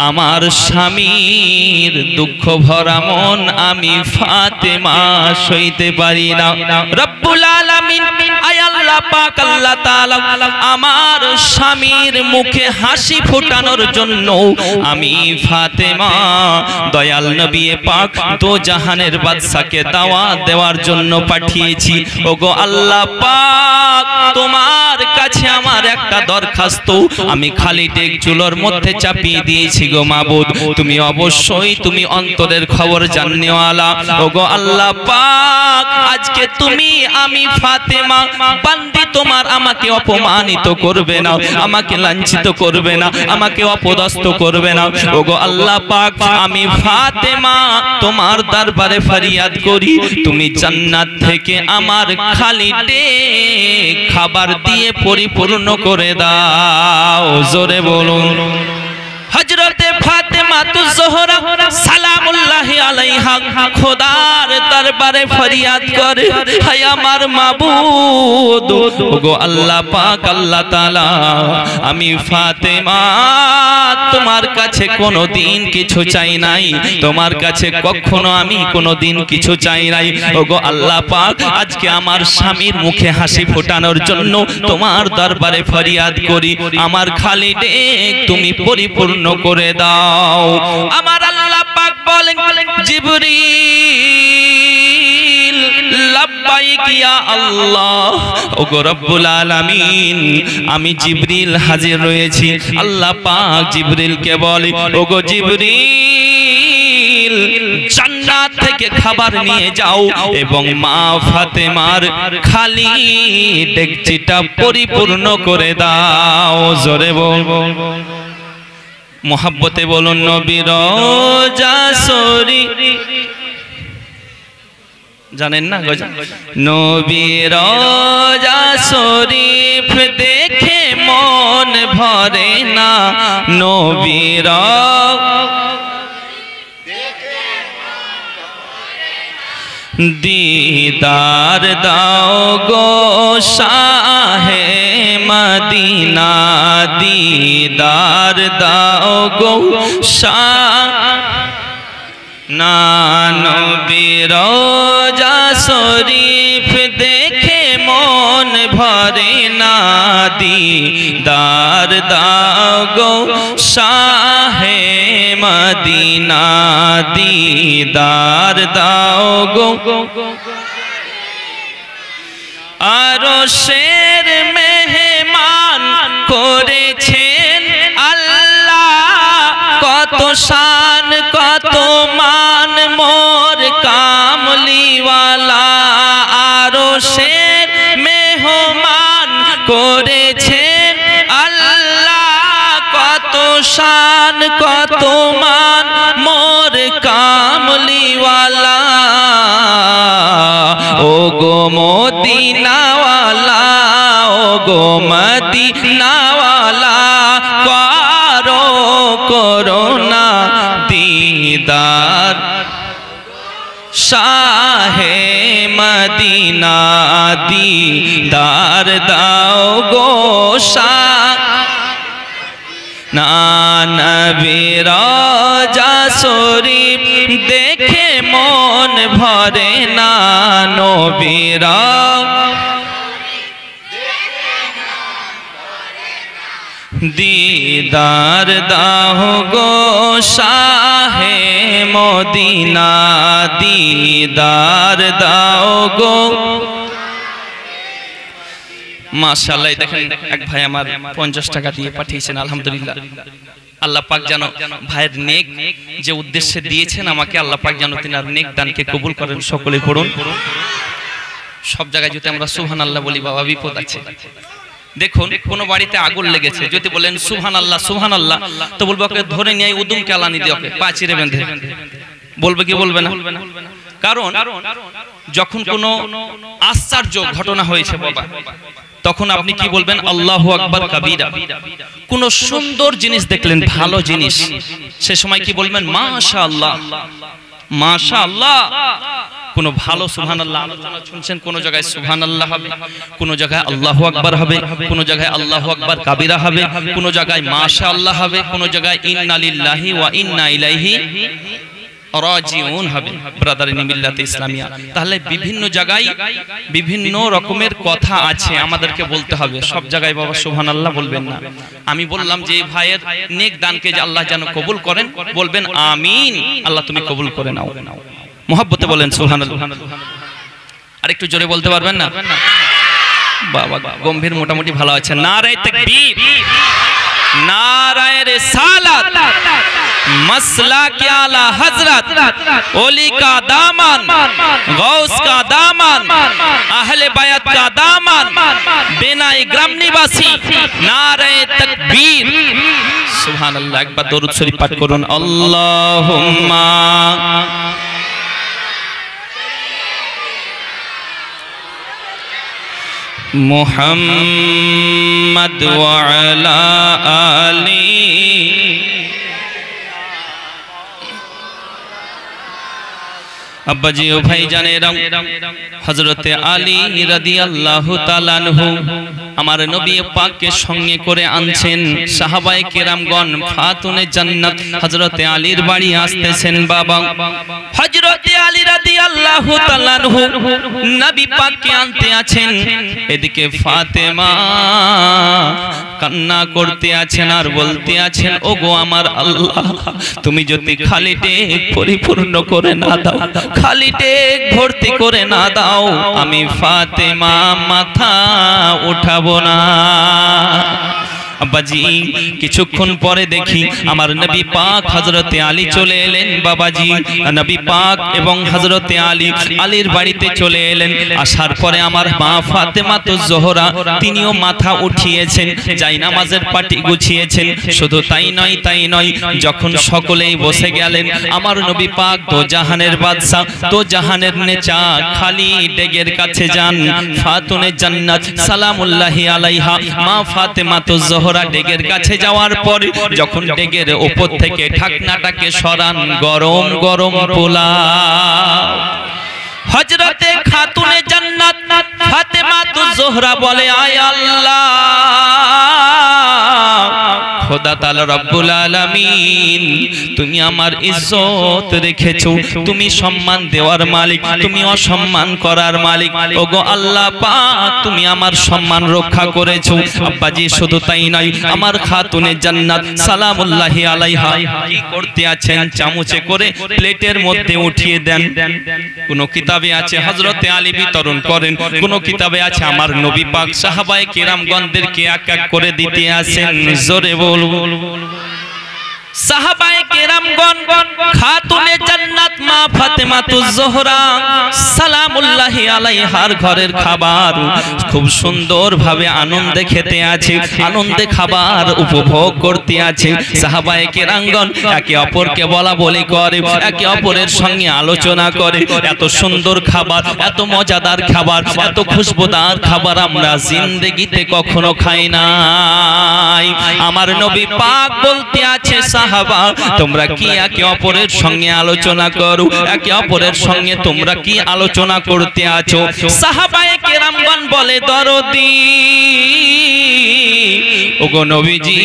আমার স্বামীর দুঃখ ভরা মন আমি ফাতেমা সইতে পারি না। রব্বুল আলামিন, আয় আল্লাহ পাক আল্লাহ তাআলা আমার স্বামীর মুখে হাসি ফোটানোর জন্য আমি ফাতেমা দয়াল নবী পাক দো জাহানের বাদশাকে দাওয়াত দেওয়ার জন্য পাঠিয়েছি। ওগো আল্লাহ পাক তোমার কাছে আমার একটা দরখাস্ত, আমি খালি টেক চুলোর মধ্যে চাপিয়ে দিয়েছি গো মাবুদ, তুমি অবশ্যই তুমি অন্তরের খবর জাননেওয়ালা। ওগো আল্লাহ পাক, আজকে তুমি আমি ফাতেমা বান্দি তোমার, আমাকে অপমানিত করবে না, আমাকে লাঞ্ছিত করবে না, আমাকে অপদস্থ করবে না। ওগো আল্লাহ পাক, আমি ফাতেমা তোমার দরবারে ফরিয়াদ করি, তুমি জান্নাত থেকে আমার খালি টেক খাবার দিয়ে পরিপূর্ণ করে দাও। জোরে বলুন। হযরতে ফাতেমা তুজ জোহরা সালামুল্লাহি আলাইহা খোদার দরবারে ফরিয়াদ করে, হায় আমার মাবুদ, ওগো আল্লাহ পাক আল্লাহ তাআলা, আমি ফাতেমা তোমার কাছে কোনোদিন কিছু চাই নাই, তোমার কাছে কখনো আমি কোনোদিন কিছু চাই নাই। ওগো আল্লাহ পাক, আজকে আমার স্বামীর মুখে হাসি ফোটানোর জন্য তোমার দরবারে ফরিয়াদ করি, আমার খালি টেক তুমি পরিপূর্ণ করে দাও। আমার আল্লাহ পাক বলেন, জিবরিল লাব্বাইক ইয়া আল্লাহ। ওগো রব্বুল আলামিন, আমি জিবরিল হাজির রয়েছি। আল্লাহ পাক জিবরিলকে বলে, ওগো জিবরিল, জান্নাত থেকে খাবার নিয়ে যাও এবং মা ফাতেমার খালি ডেকচিটা পরিপূর্ণ করে দাও। জোরে বল, মোহাব্বতে বলুন, নবী রওজা শরীফ জানেন না? নবী রওজা শরীফ দেখে মন ভরে না, নবী दीदार दाओ गो शाहे मदीना, दीदार दाओ गो शाह ना, नबी रोजा शरीफ देखे मन भरे ना, दीदार दाओ गो शाहे मदीना, दीदार दाओ गो। आरो शेर मेहमान करेছেন আল্লাহ, কত শান কত মান মোর কামলিওয়ালা। আরো শের মেহমান করেছেন আল্লাহ, কত শান কত মান মোর কামলিওয়ালা। ও গো মদিনাওয়ালা, ও গো মদিনাওয়ালা, করো করোনা दीदार शाहे मदीना, दीदार दाओ गो शाह ना, नबी रोजा शरीफ देखे मन भरे ना, नबी दीदार दाओ गो शाहे मदीना, दीदार दाओ गो। माशाআল্লাহ, দেখেন এক ভাই আমার 50 টাকা দিয়ে পাঠিয়েছেন, আলহামদুলিল্লাহ। আল্লাহ পাক যেন ভাইয়ের নেক যে উদ্দেশ্যে দিয়েছেন আমাকে, আল্লাহ পাক যেন তিনার নেক দানকে কবুল করেন। সকলে পড়ুন। সব জায়গায় যদি আমরা সুবহানাল্লাহ বলি বাবা বিপদ আছে। দেখুন, কোন বাড়িতে আগুন লেগেছে, যদি বলেন সুবহানাল্লাহ সুবহানাল্লাহ, তো বলবো ওকে ধরে নিয়ে উদুম কেলানি দিয়ে ওকে পা চিরে বেঁধে, বলবে কি বলবে না? কারণ যখন কোনো আশ্চর্য ঘটনা হয়েছে বাবা, তখন আপনি কি বলবেন? আল্লাহু আকবার কাবীরা। কোন সুন্দর জিনিস দেখলেন, ভালো জিনিস, সে সময় কি বলবেন? মাশাআল্লাহ মাশাআল্লাহ। কোন ভালো সুবহানাল্লাহ আলোচনা শুনছেন, কোন জায়গায় সুবহানাল্লাহ হবে, কোন জায়গায় আল্লাহু আকবার হবে, কোন জায়গায় আল্লাহু আকবার কাবীরা হবে, কোন জায়গায় মাশাআল্লাহ হবে, কোন জায়গায় ইন্না লিল্লাহি ওয়া ইন্না ইলাইহি রাজিউন হবে। ব্রাদারিন মিল্লাতে ইসলামিয়া। তাহলে বিভিন্ন জায়গায় বিভিন্ন রকমের কথা আছে, আমাদেরকে বলতে হবে। সব জায়গায় বাবা সুবহানাল্লাহ বলবেন না। আমি বললাম যে ভাইয়ের নেক দানকে যে আল্লাহ যেন কবুল করেন, বলবেন আমিন, আল্লাহ তুমি কবুল করে নাও। মুহাব্বতে বলেন সুবহানাল্লাহ। আর একটু জোরে বলতে পারবেন না? বাবা গম্ভীর মোটামুটি ভালো আছে। নারায়ে তাকবীর, নারায়ে রিসালাত, मसला के आला हजरत, ओली का दामन, गौस का दामन, अहले बैत का दामन, बेनाई ग्राम निवासी, नारे तकबीर, सुभान अल्लाह। एक बार दरूद शरीफ पाठ करुन, अल्लाहुम्मा मुहम्मद व अला आली अब्बा जी ओ भाई जाने हजरते आली রাদিয়াল্লাহু তাআলা আনহু আমার নবী পাককে সঙ্গে করে আনছেন। সাহাবায়ে কেরামগণ ফাতুনে জান্নাত হযরতে আলীর বাড়ি আসতেছেন। বাবা হযরতে আলী রাদিয়াল্লাহু তাআলা আনহু নবী পাককে আনতে আছেন, এদিকে ফাতেমা কান্না করতে আছেন আর বলতে আছেন, ওগো আমার আল্লাহ, তুমি যদি খালিটে পরিপূর্ণ করে না দাও, খালিটে ভর্তি করে না দাও, আমি ফাতেমা মাথা উঠাবো না। বাবাজি কিছুক্ষণ পরে দেখি আমার নবী পাক হযরতে আলী চলে এলেন। বাবাজি নবী পাক এবং হযরতে আলী আলীর বাড়িতে চলে এলেন। আসার পরে আমার মা ফাতেমা তো জোহরা তিনিও মাথা উঠিয়েছেন, যাই নামাজের পাটি গুছিয়েছেন। শুধু তাই নয়, যখন সকলেই বসে গেলেন আমার নবী পাক তো জাহানের বাদশা, তো জাহানের নেচা খালি ডেগের কাছে যান। ফাতুনে জান্নাত সালামুল্লাহি আলাইহা মা ফাতেমা তো জোহরা ডেগের কাছে যাওয়ার পরে যখন ডেগের উপর থেকে ঢাকনাটাকে সরান, গরম গরম পোলাও। হযরতে খাতুনে জান্নাত ফাতেমা তো জোহরা বলে, আয় আল্লাহ, খোদা তাআলা রব্বুল আলামিন, তুমি আমার ইজ্জত রেখেছো, তুমি সম্মান দেওয়ার মালিক, তুমি অসম্মান করার মালিক। ওগো আল্লাহ পাক, তুমি আমার সম্মান রক্ষা করেছো। আব্বাজি শুধু তাই নয়, আমার খাতুনে জান্নাত সালামুল্লাহি আলাইহা কি করতে আছেন, চামচে করে প্লেটের মধ্যে উঠিয়ে দেন। কোন কিতাবে আছে হযরতে আলী বিতরণ করেন, কোন কিতাবে আছে আমার নবী পাক সাহাবায়ে কেরামগণদেরকে এক এক করে দিতে আসেন। জোরে বলুন সাহাবায়ে কেরামগণ খাতুনে জান্নাত মা ফাতেমাতুজ জোহরা সালামুল্লাহি আলাইহার ঘরের খাবার খুব সুন্দর ভাবে আনন্দে খেতে আছে, আনন্দে খাবার উপভোগ করতে আছে। সাহাবায়ে কেরামগণ একে অপরকে বলা বলি করে, একে অপরের সঙ্গে আলোচনা করে, এত সুন্দর খাবার, এত মজাদার খাবার, এত খুশবুদার খাবার আমরা জিন্দেগিতে কখনো খাই নাই। আমার নবী পাক বলতে আছে, সাহাবা তোমরা কি একে অপরের সঙ্গে আলোচনা করো, একে অপরের সঙ্গে তোমরা কি আলোচনা করতে আছো? সাহাবায়ে কেরামগণ বলে, দরদি ওগো নবীজি,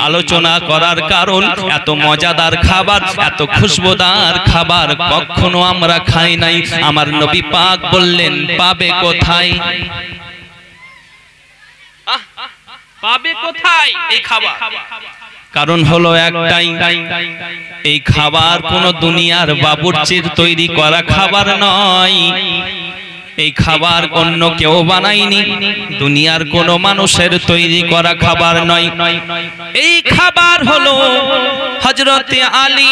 আলোচনা করার কারণ এত মজাদার খাবার, এত খুশবুদার খাবার কখনো আমরা খাই নাই। আমার নবী পাক বললেন, পাবে কোথায়? পাবে কোথায় এই খাবার? কারণ হলো একটাই, এই খাবার কোন দুনিয়ার বাবুর্চির তৈরি করা খাবার নয়, এই খাবার অন্য কেউ বানায়নি, দুনিয়ার কোন মানুষের তৈরি করা খাবার নয়। এই খাবার হলো হযরতে আলী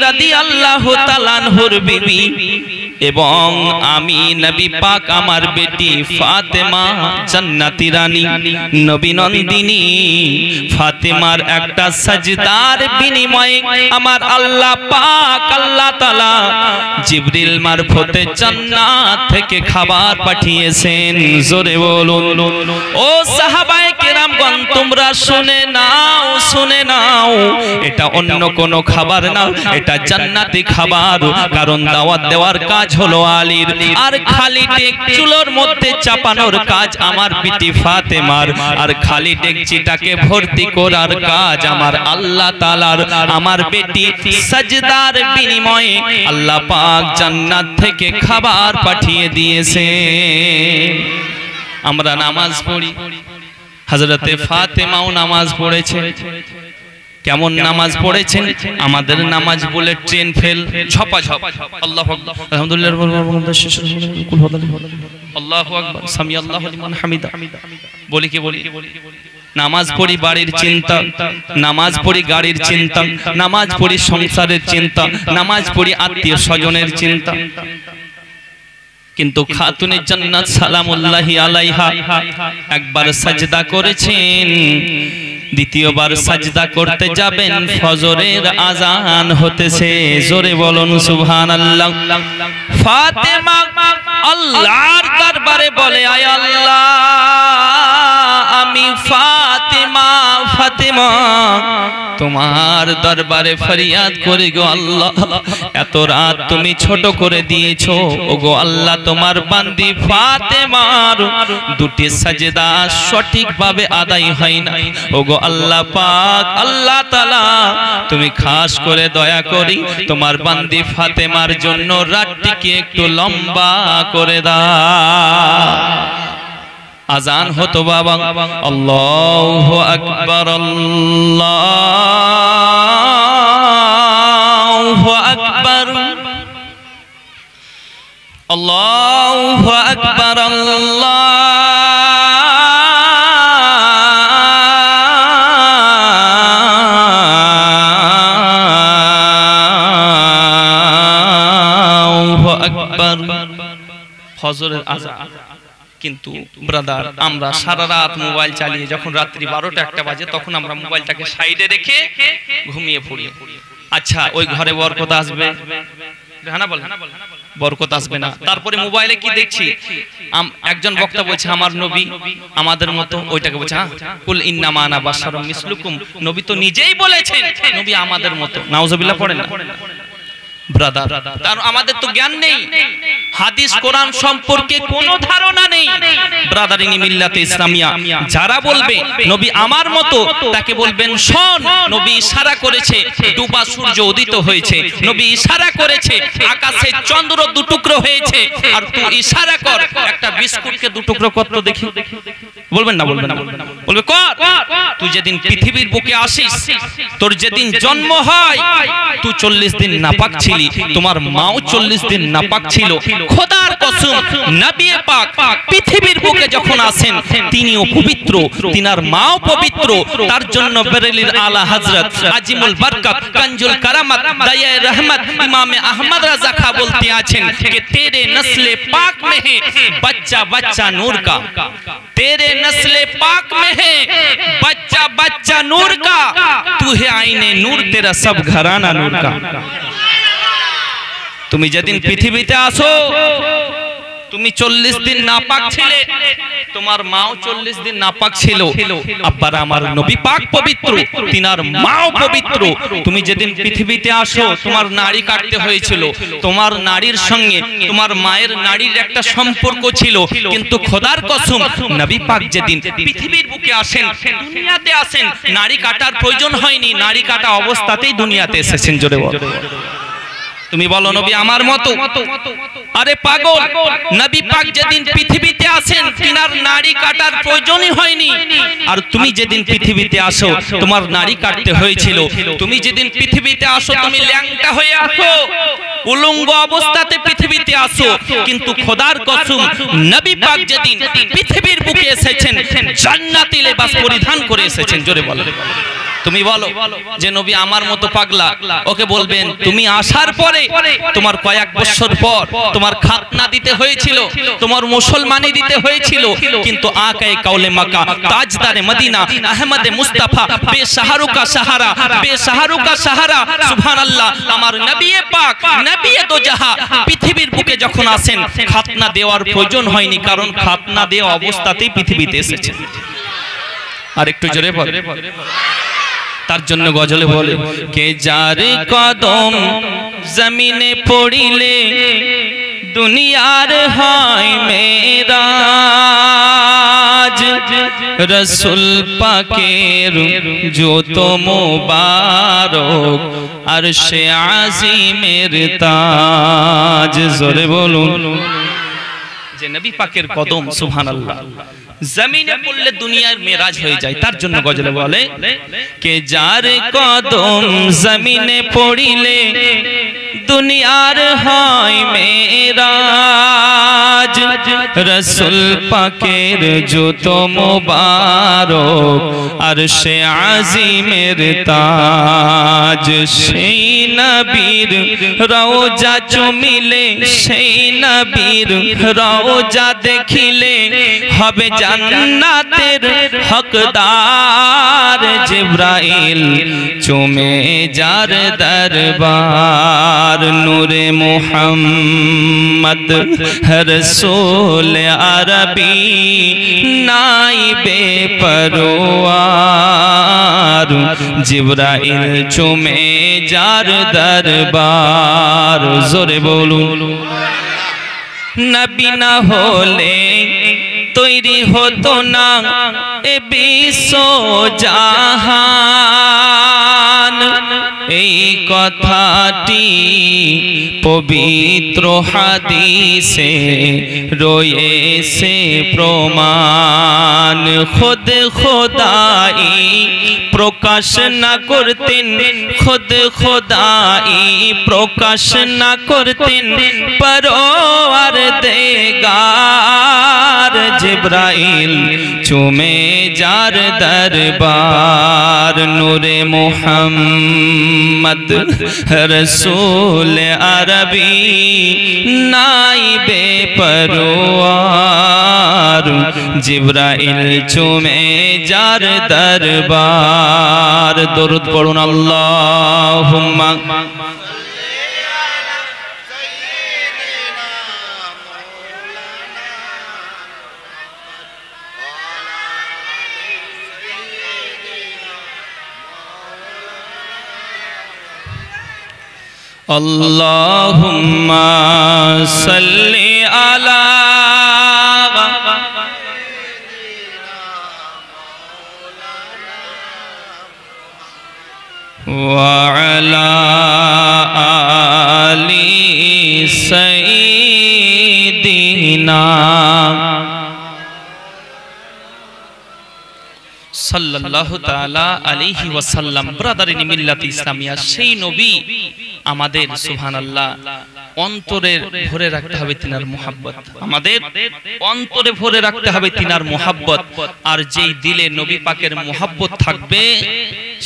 রাদিয়াল্লাহু তাআলা আনহুর বিবি এবং আমি নবী পাক আমার বেটি ফাতেমা জান্নাতি রানী নবী নন্দিনী ফাতেমার একটা সাজদার বিনিময়ে আমার আল্লাহ পাক আল্লাহ তাআলা জিবরিল মারফতে জান্নাত থেকে খাবার পাঠিয়েছেন। জোরে বলুন ও সাহাবায়ে কেরামগণ, তোমরা শুনে নাও, শুনে নাও, এটা অন্য কোন খাবার না, এটা জান্নাতি খাবার। কারণ দাওয়াত দেওয়ার কাজ হলো আলীর, আর খালি চুলোর মধ্যে চাপানোর কাজ আমার বিটি ফাতেমার, আর খালি ডেকচিটাকে ভর্তি করার কাজ আমার আল্লাহ তাআলার। আমার বেটি সাজদার বিনিময়ে আল্লাহ পাক জান্নাত থেকে খাবার পাঠিয়ে দিয়েছে। আমরা নামাজ পড়ি, হযরতে ফাতেমাও নামাজ পড়েছে, কেমন নামাজ পড়েছেন? আমাদের নামাজ বলে ট্রেন ফেল, ঝপাঝপ। আল্লাহু আকবার, আলহামদুলিল্লাহ, আল্লাহু আকবার, সামি আল্লাহু লিমান হামিদা। বলি কি বলি? নামাজ পড়ি বাড়ির চিন্তা, নামাজ পড়ি গাড়ির চিন্তা, নামাজ পড়ি সংসারের চিন্তা, নামাজ পড়ি আত্মীয় স্বজনের চিন্তা। কিন্তু খাতুনে জান্নাত সালামুল্লাহি আলাইহা একবার সাজদা করেছেন, দ্বিতীয়বার সাজদা করতে যাবেন, ফজরের আজান হতেছে। জোরে বলুন সুবহানাল্লাহ। ফাতেমা আল্লাহর দরবারে বলে, আয় আল্লাহ, আমি ফাতেমা ফাতেমা তোমার দরবারে ফরিয়াদ করি গো আল্লাহ, এত রাত তুমি ছোট করে দিয়েছো। ও গো আল্লাহ, তোমার বান্দি ফাতেমার দুটি সাজদা সঠিকভাবে আদায় হয় না। ও গো আল্লাহ পাক, আল্লাহ তাআলা তুমি খাস করে দয়া করি তোমার বান্দি ফাতেমার জন্য রাতটিকে একটু লম্বা করে দাও। আজান হতো বাবা, আল্লাহু আকবার, আল্লাহু আকবার, আল্লাহু আকবার, আল্লাহু আকবার। ফজরের আজান। কিন্তু ব্রাদার, আমরা সারা রাত মোবাইল চালিয়ে যখন রাত্রি 12টা-1টা বাজে, তখন আমরা মোবাইলটাকে সাইডে রেখে ঘুমিয়ে পড়ি। আচ্ছা, ওই ঘরে বরকত আসবে? হ্যাঁ না বল, বরকত আসবে না। তারপরে মোবাইলে কি দেখছি? একজন বক্তা বলছে আমার নবী আমাদের মতো, ওইটাকে বলছে কুল ইন্নামা আনা বাশারুম মিসলুকুম। নবী তো নিজেই বলেছেন নবী আমাদের মতো। নাউজুবিল্লাহ পড়েন না ব্রাদার। তার আমাদের তো জ্ঞান নেই, হাদিস কোরআন সম্পর্কে কোনো ধারণা নেই। ব্রাদারিনী মিল্লাতে ইসলামিয়া যারা বলবে নবী আমার মতো, তাকে বলবেন শোন, নবী ইশারা করেছে ডুবা সূর্য উদিত হয়েছে, নবী ইশারা করেছে আকাশে চন্দ্র দুটুকরো হয়েছে, আর তুই ইশারা কর একটা বিস্কুটকে দুটুকরো কত দেখি। বলবেন না? বলবেন না? বলবে কর। তুই যেদিন পৃথিবীর বুকে আসিস, তোর যেদিন জন্ম হয়, তুই 40 দিন নাপাক ছিলি, তোমার মাও 40 দিন নাপাক ছিল। খোদার কসম, নবী পাক পৃথিবীর বুকে যখন আসেন, তিনিও পবিত্র, তিনার মাও পবিত্র। তার জন্য বেরেলির আলা হযরত আজিমুল বরকত কানজুল কারামত দায়ে রহমত ইমামে আহমদ রাজা খা বলতে আছেন कि तेरे नस्ले पाक में है बच्चा बच्चा नूर का, तेरे नस्ले पाक में है बच्चा बच्चा नूर का, तू है आईने नूर, तेरा सब घराना नूर का। তুমি যেদিন পৃথিবীতে আসো, তুমি 40 দিন নাপাক ছিলে, তোমার মাও 40 দিন নাপাক ছিল। আব্বার আমার নবী পাক পবিত্র, তিনার মাও পবিত্র। তুমি যেদিন পৃথিবীতে আসো, তোমার নাড়ি কাটতে হয়েছিল, তোমার নাড়ির সঙ্গে তোমার মায়ের নাড়ির একটা সম্পর্ক ছিল। কিন্তু খোদার কসম, নবী পাক যেদিন পৃথিবীর বুকে আসেন, দুনিয়াতে আসেন, নাড়ি কাটার প্রয়োজন হয়নি, নাড়ি কাটা অবস্থাতেই দুনিয়াতে এসেছেন। জোরে বলো। তুমি বলো নবী আমার মতো। আরে পাগল, নবী পাক যেদিন পৃথিবীতে আসেন, তিনার নাড়ি কাটার প্রয়োজনই হয়নি। আর তুমি যেদিন পৃথিবীতে আসো, তোমার নাড়ি কাটতে হয়েছিল। তুমি যেদিন পৃথিবীতে আসো, তুমি ল্যাংটা হয়ে আসো, উলঙ্গ অবস্থাতে পৃথিবীতে আসো। কিন্তু খোদার কসম, নবী পাক যেদিন পৃথিবীর বুকে এসেছেন, জান্নাতি লেবাস পরিধান করে এসেছেন। জোরে বলো। তুমি বলো যে নবী আমার মতো পাগলা, ওকে বলবেন তুমি আসার পরে তোমার কয়েক বছর পর তোমার খাতনা দিতে হয়েছিল, তোমার মুসলমানি দিতে হয়েছিল। কিন্তু আকায়ে কাউলে মাক্কা, তাজদারে মদিনা, আহমদে মুস্তাফা, বেশাহরুকা সাহারা, বেশাহরুকা সাহারা, সুবহানাল্লাহ, আমার নবী পাক, নবী দো জাহান পৃথিবীর বুকে যখন আসেন, খাতনা দেওয়ার প্রয়োজন হয়নি, কারণ খাতনা দেওয়া অবস্থাতেই পৃথিবীতে এসেছেন। আর একটু জোরে বল। তার জন্য গজলে বলে কে যার কদম জমিনে পড়িলে দুনিয়ার হয় মেরাজ, রসুল পাকের যত মোবারক আরশে আজিমের তাজ। জোরে বলুন। যে নবী পাকের কদম সুবহানাল্লাহ জমিনে পড়লে দুনিয়ার মেরাজ হয়ে যায়। তার জন্য গজলে বলে কে যার কদম জমিনে পড়িলে দুনিয়ার হয় মেরাজ, রাসূল পাকের জুত মোবারক আরশে আজিমের তাজ, সেই নবীর রওজা চুমিলে সেই নবীর রওজা দেখিলে হবে জান্নাতের হকদার, জিবরাইল চুমে যার দরবার, নূরে মুহাম্মদ রাসূল আরবি নাইবে পরওয়ার, জিবরাইল চুমে যার দরবার। জোরে বলুন নবী না হলে তৈরি হতো না এ বিশ্ব জাহান, এই কথাটি পবিত্র হাদিসে রয়েছে প্রমাণ। খুদ খোদাই প্রকাশ না করতেন, খুদ খোদাই প্রকাশ না করতেন পরওয়ারদিগার, জিবরাইল চুমে যার দরবার, নূরে মুহাম্মদ রাসূল আরবি নাইবে পরওয়ার, জিবরাইল চুমে যার দরবার। দরুদ পড়ুন আল্লাহুম্মা আল্লাহুম্মা সাল্লি আলা ওয়া আলা আলি সাইয়্যিদিনা সাল্লাল্লাহু তাআলা আলাইহি ওয়াসাল্লাম। ব্রাদারিন মিল্লাত ইসলামিয়া, সেই নবী আমাদের সুবহানাল্লাহ অন্তরে ভরে রাখতে হবে তিনার মুহাব্বত, আমাদের অন্তরে ভরে রাখতে হবে তিনার মুহাব্বত। আর যেই দিলে নবী পাকের মুহাব্বত থাকবে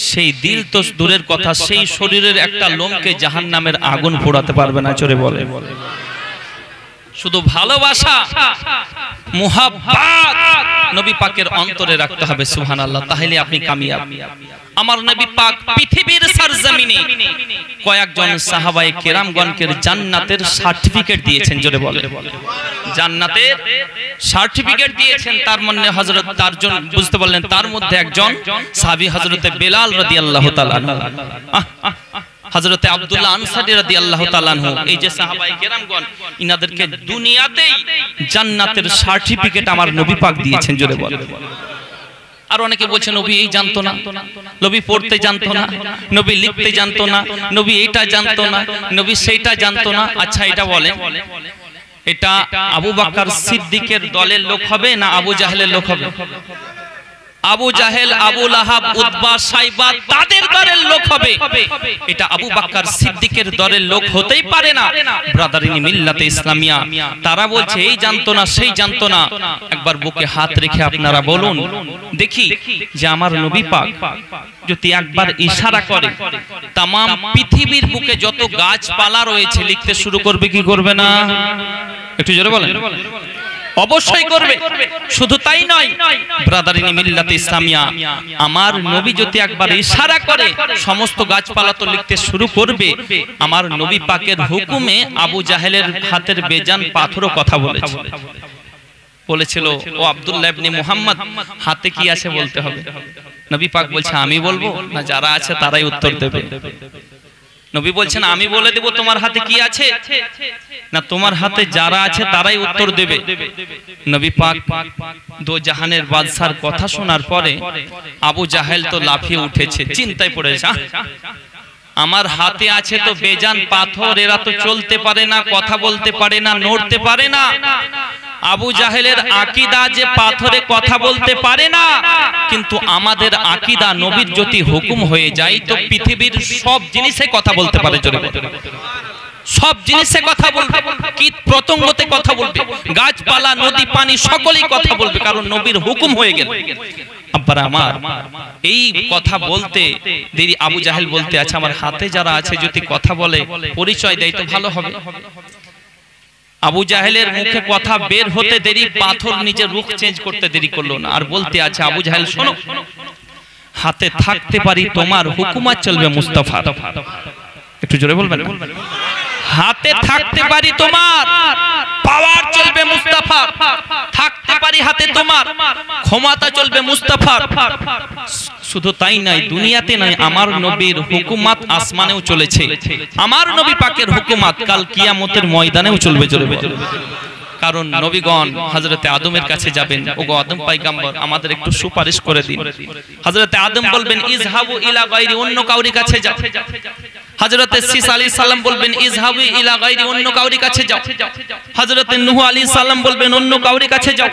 সেই দিল তো দূরের কথা, সেই শরীরের একটা লোমকে জাহান্নামের আগুন পোড়াতে পারবে না। চলে বলে শুধু ভালোবাসা মুহাব্বত নবী পাকের অন্তরে রাখতে হবে সুবহানাল্লাহ, তাহলে আপনি কামিয়াব। আমার নবী পাক পৃথিবীর সরজমিনে কয়েকজন সাহাবায়ে কেরামগণকে জান্নাতের সার্টিফিকেট দিয়েছেন। জোরে বলে জান্নাতের সার্টিফিকেট দিয়েছেন। তার মধ্যে হযরত তারজন বুঝতে বললেন, তার মধ্যে একজন সাহাবী হযরতে বেলাল রাদিয়াল্লাহু তাআলা আনহু, হযরতে আব্দুল্লাহ আনসারী রাদিয়াল্লাহু তাআলা আনহু, এই যে সাহাবায়ে কেরামগণ, ইনাদেরকে দুনিয়াতেই জান্নাতের সার্টিফিকেট আমার নবী পাক দিয়েছেন। জোরে বলে। আর অনেকে বলছে নবী এই জানতো না, নবী পড়তে জানতো না, নবী লিখতে জানতো না, নবী এইটা জানতো না, নবী সেইটা জানতো না। আচ্ছা এটা বলে, এটা আবু বকর সিদ্দিকের দলের লোক হবে না আবু জাহেলের লোক হবে? আবু জাহেল, আবু লাহাব, উতবা, সাইবা তাদের দলের লোক হবে। এটা আবু বকর সিদ্দিকের দলের লোক হতেই পারে না। ব্রাদারিন মিল্লাতে ইসলামিয়া, তারা বলছে এই জানতো না সেই জানতো না। একবার বুকে হাত রেখে আপনারা বলুন দেখি যে আমার নবী পাক যদি একবার ইশারা করে তাম পৃথিবীর বুকে যত গাছপালা রয়েছে লিখতে শুরু করবে কি করবে না? একটু জোরে বলেন। অবশ্যই করবে। শুধু তাই নয়, ব্রাদারিন মিল্লাতে ইসলামিয়া, আমার নবী যদি একবার ইশারা করে সমস্ত গাছপালা তো লিখতে শুরু করবে। আমার নবী পাকের হুকুমে আবু জাহেলের হাতের বেজান পাথরও কথা বলেছিল, ও আব্দুল্লাহ ইবনে মুহাম্মদ হাতে কি আছে বলতে হবে। নবী পাক বলছে আমি বলবো না, যারা আছে তারাই উত্তর দেবে। নবী বলছেন আমি বলে দেব তোমার হাতে কি আছে না, তোমার হাতে যারা আছে তারাই উত্তর দেবে। নবী পাক দো জাহানের বাদশার কথা শোনার পরে আবু জাহেল তো লাফিয়ে উঠেছে, চিন্তায় পড়েছে, আমার হাতে আছে তো বেজান পাথর, এরা তো চলতে পারে না, কথা বলতে পারে না, নড়তে পারে না, আবু জাহেলের আকীদা যে পাথরে কথা বলতে পারে না, কিন্তু আমাদের আকীদা নবীর যদি হুকুম হয়ে যায় তো পৃথিবীর সব জিনিসে কথা বলতে পারে। জোরে সব জিনিসে কথা বলবে, কীট পতঙ্গতে কথা বলবে, গাছপালা নদী পানি সকলেই কথা বলবে, কারণ নবীর হুকুম হয়ে গেল। আব্বারা আমার, এই কথা বলতে দেরি আবু জাহেল বলতে আছে আমার হাতে যারা আছে যদি কথা বলে পরিচয় দেয় তো ভালো হবে। আবু জাহেলের মুখে কথা বের হতে দেরি, পাথর নিজের রুখ চেঞ্জ করতে দেরি করলো না, আর বলতে আছে আবু জাহেল শোনো, হাতে থাকতে পারি তোমার, হুকুমত চলবে মুস্তাফা। একটু জোরে বলবেন। হাতে থাকতে পারি তোমার, পাওয়ার চলবে মুস্তাফা। থাকতে পারি হাতে তোমার, ক্ষমতা চলবে মুস্তাফা। শুধু তাই নাই, দুনিয়াতে নয়, আমার নবীর হুকুমত আসমানেও চলেছে। আমার নবী পাকের হুকুমত কাল কিয়ামতের ময়দানেও চলবে। চলবে কারণ নবীগণ হযরতে আদমের কাছে যাবেন, ওগো আদম পয়গম্বর আমাদের একটু সুপারিশ করে দিন। হযরতে আদম বলবেন ইযহাবু ইলা গায়রি, অন্য কাউরি কাছে যাও। হযরতে শীস আলাইহিস সালাম বলবেন ইযহাবু ইলা গায়রি, অন্য কাউরি কাছে যাও। হযরতে নূহ আলাইহিস সালাম বলবেন অন্য কাউরি কাছে যাও।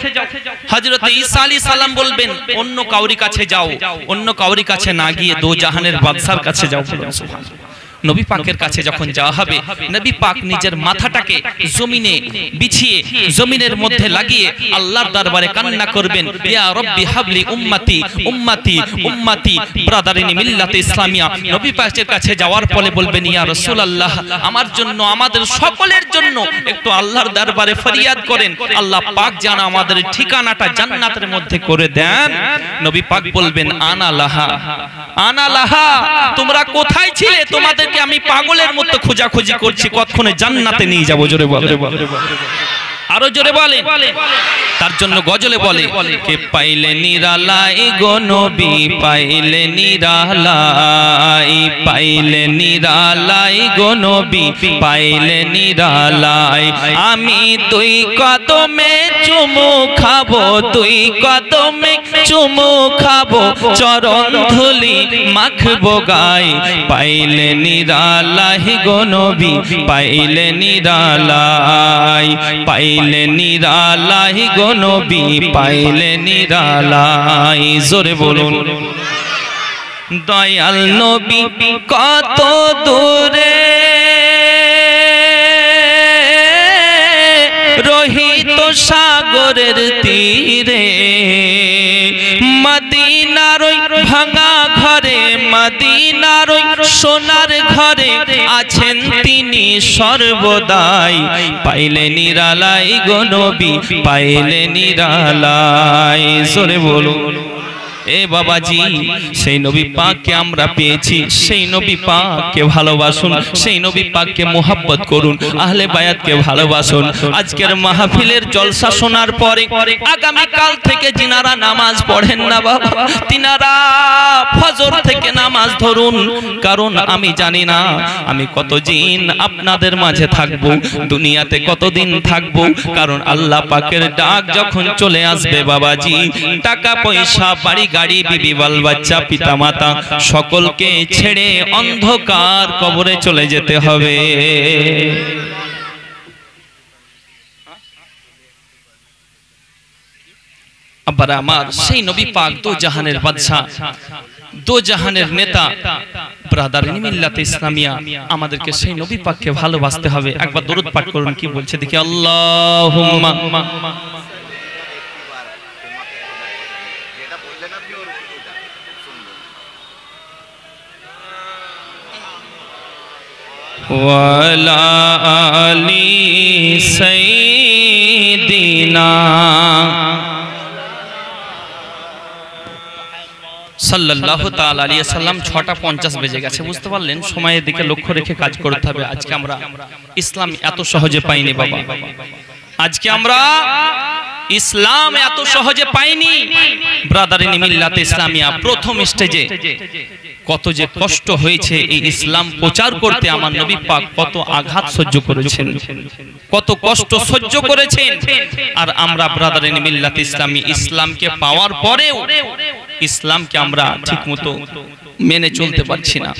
হযরতে ঈসা আলাইহিস সালাম বলবেন অন্য কাউরি কাছে যাও। অন্য কাউরি কাছে না গিয়ে দো জাহানের বাদশার কাছে যাও। সুবহানাল্লাহ। নবী পাকের কাছে যখন যাওয়া হবে, নবী পাক নিজের মাথাটাকে জমিনে বিছিয়ে জমিনের মধ্যে লাগিয়ে আল্লাহর দরবারে কান্না করবেন, ইয়া রব্বি হাবলি উম্মতি উম্মতি উম্মতি ব্রাদারিনি মিল্লাতে ইসলামিয়া। নবী পাকের কাছে যাওয়ার পরে বলবেন ইয়া রাসূলুল্লাহ, আমার জন্য আমাদের সকলের জন্য একটু আল্লাহর দরবারে ফরিয়াদ করেন, আল্লাহ পাক যেন আমাদের ঠিকানাটা জান্নাতের মধ্যে করে দেন। নবী পাক বলবেন আনা লাহা আনা লাহা, তোমরা কোথায় ছিলে? তোমাদের আমি পাগলের মতো খোঁজাখুঁজি করছি, কতক্ষণে জান্নাতে নিয়ে যাবো। জোরে বলে, আরো জোরে বলে। তার জন্য গজলে বলে কে পাইলে নিরালাই গো নবী, পাইলে নিরালাই, পাইলে নিরালাই গো নবী, পাইলে নিরালাই। আমি তুই কদমে চুমু খাবো, তুই কদমে চুমু খাবো, চরণ ধুলি মাখবো গায়। পাইলে নিরালাই গো নবী, পাইলে নিরালাই, পাইলে নিরালাই গো নবী, পাইলে নিরালাই। জোরে বলুন। দয়াল নবী কত দূরে রহিত সাগরের তীরে, মদিনার ভাঙা ঘরে, মদিনার সোনার ঘরে আছেন তিনি সর্বদাই। পাইলে নিরালাই গো নবী, পাইলে নিরালাই। জোরে বলুন। এ বাবাজি, সেই নবী পাককে আমরা পেয়েছি, সেই নবী পাককে ভালোবাসুন, সেই নবী পাককে মোহাব্বত করুন, আহলে বায়াতকে ভালোবাসুন। আজকের মাহফিলের জলসা শোনার পরে আগামী কাল থেকে যিনারা নামাজ পড়েন না বাবা, তিনারা ফজর থেকে নামাজ ধরুন। কারণ আমি জানি না আমি কতদিন আপনাদের মাঝে থাকব, দুনিয়াতে কতদিন থাকব। কারণ আল্লাহ পাকের ডাক যখন চলে আসবে বাবাজি, টাকা পয়সা বাড়ি গাড়ি বিবি বাল বাচ্চা পিতা মাতা সকলকে ছেড়ে অন্ধকার কবরে চলে যেতে হবে। আবার আমার সেই নবী পাক দো জাহানের বাদশা, দো জাহানের নেতা, ব্রাদারিনী মিল্লাতে ইসলামিয়া, আমাদেরকে সেই নবী পাককে ভালোবাসতে হবে। একবার দরুদ পাঠ করুন, কি বলছে দেখি। আল্লাহুম্মা ওয়ালা আলি সাইয়্যিদিনা সাল্লাল্লাহু তাআলা আলাইহি ওয়াসাল্লাম। 6:50 বেজে গেছে, বুঝতে পারলেন? সময়ের দিকে লক্ষ্য রেখে কাজ করতে হবে। আজকে আমরা ইসলাম এত সহজে পাইনি বাবা, আজকে আমরা ইসলাম এত সহজে পাইনি। ব্রাদারিনী মিল্লাতে ইসলামিয়া প্রথম স্টেজে কত যে কষ্ট হয়েছে এই ইসলাম প্রচার করতে। আমার নবী পাক কত আঘাত সহ্য করেছেন, কত কষ্ট সহ্য করেছেন। আর আমরা ব্রাদারিনী মিল্লাতে ইসলামী ইসলামকে পাওয়ার পরেও ইসলামকে আমরা ঠিকমতো মেনে চলতে পারছি না।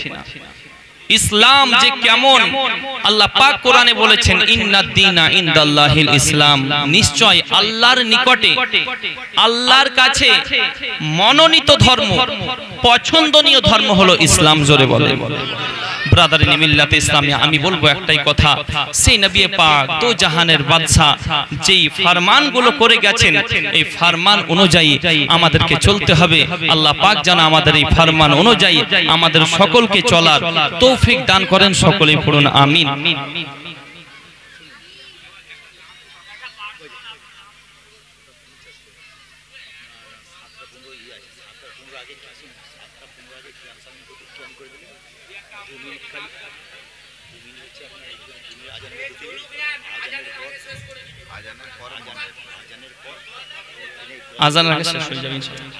ইসলাম যে কেমন, আল্লাহ পাক কোরআনে বলেছেন ইন্নাদ দীনা ইনদাল্লাহিল ইসলাম, নিশ্চয় আল্লাহর নিকটে, আল্লাহর কাছে মনোনীত ধর্ম, পছন্দনীয় ধর্ম হলো ইসলাম। জোরে বলে ব্রাদারিন মিল্লাতে ইসলামিয়া। আমি বলবো একটাই কথা, সেই নবী পাক দো জাহানের বাদশা যেই ফরমানগুলো করে গেছেন, এই ফরমান অনুযায়ী আমাদেরকে চলতে হবে। আল্লাহ পাক যেন আমাদের এই ফরমান অনুযায়ী আমাদের সকলকে চলার তৌফিক দান করেন। সকলেই পড়ুন আমিন। আজানের আগে শেষ হয়ে যাবে ইনশাআল্লাহ।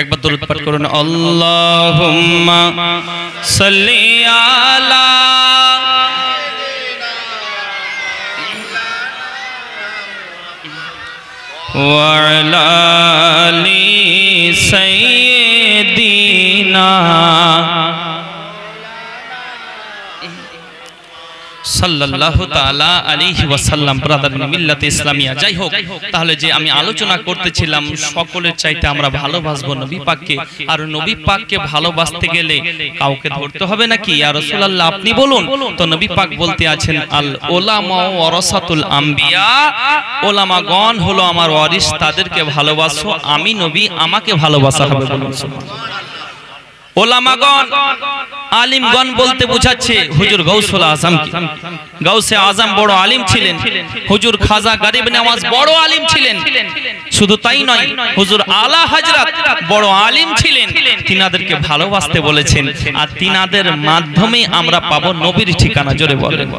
একবার দরুদ পাঠ করুন, আল্লাহুম্মা সাল্লি আলা ওয়া আলা আলি সাইয়্যিদিনা সাল্লাল্লাহু তাআলা আলাইহি ওয়াসাল্লাম। ব্রাদারিন মিল্লাতে ইসলামিয়া। যাই হোক, তাহলে যে আমি আলোচনা করতেছিলাম, সকলের চাইতে আমরা ভালোবাসবো নবী পাককে। আর নবী পাককে ভালোবাসতে গেলে কাউকে ধরতে হবে নাকি? ইয়া রাসূলুল্লাহ আপনি বলুন তো। নবী পাক বলতে আছেন আল উলামা ওয়ারাসাতুল আম্বিয়া, উলামাগণ হলো আমার ওয়ারিস, তাদেরকে ভালোবাসো। আমি নবী, আমাকে ভালোবাসা হবে। বলুন সুবহানাল্লাহ। ওলামাগণ, আলিমগণ বলতে বোঝাচ্ছে হুজুর গাউসুল আজম। গাউসে আজম বড় আলিম ছিলেন। হুজুর খাজা গরিব নওয়াজ বড় আলিম ছিলেন। শুধু তাই নয়, হুজুর আলা হযরত বড় আলিম ছিলেন। তিনাদেরকে ভালোবাসতে বলেছেন, আর তিনাদের মাধ্যমে আমরা পাবো নবীর ঠিকানা। জোরে বলেন।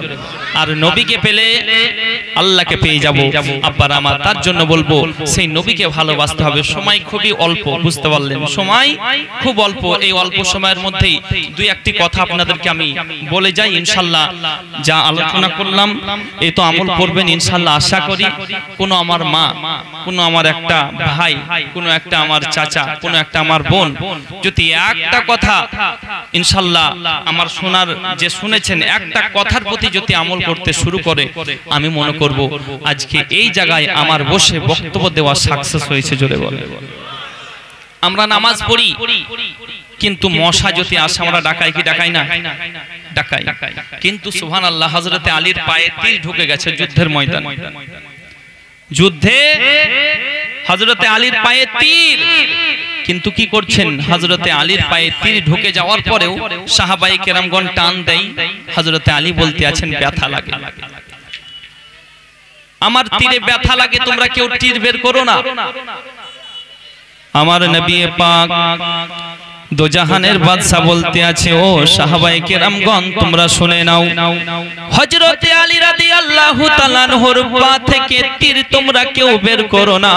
আর নবীকে পেলে আল্লাহকে পেয়ে যাব। আব্বার আমার, তার জন্য বলবো সেই নবীকে ভালোবাসতে হবে। সময় খুবই অল্প, বুঝতে পারলেন? সময় খুব অল্প। এই অল্প সময়ের মধ্যেই দুই একটি কথা আপনাদেরকে আমি বলে যাই। ইনশাআল্লাহ যা আলোচনা করলাম এই তো আমল করবেন ইনশাআল্লাহ আশা করি। কোনো আমার মা, কোনো আমার একটা ভাই, কোনো একটা আমার চাচা, কোনো একটা আমার বোন যদি একটা কথা ইনশাআল্লাহ আমার শোনার যে শুনেছেন, একটা কথার প্রতি যদি আমল করতে শুরু করে, আমি মনে করব আজকে এই জায়গায় আমার বসে বক্তব্য দেওয়া সাকসেস হয়েছে। জোরে বলে। আমরা নামাজ পড়ি, কিন্তু মশা যদি আসে আমরা ডাকাই কি ডাকাই না? ডাকাই। কিন্তু সুবহানাল্লাহ, হযরতে আলীর পায়ে তীর ঢুকে গেছে যুদ্ধের ময়দানে। যুদ্ধে হযরতে আলীর পায়ে তীর, কিন্তু কি করছেন? হযরতে আলীর পায়ে তীর ঢুকে যাওয়ার পরেও সাহাবায়ে কেরামগণ টান দেয়। হযরতে আলী বলতে আছেন ব্যথা লাগে, আমার তীরে ব্যথা লাগে, তোমরা কেউ তীর বের করো না। আমার নবী পাক দো জাহানের বাদশা বলতে আছে, ও সাহাবায়ে কেরামগণ তোমরা শুনে নাও, হযরতে আলী রাদিয়াল্লাহু তাআলা আনহুর পা থেকে তীর তোমরা কেউ বের করো না।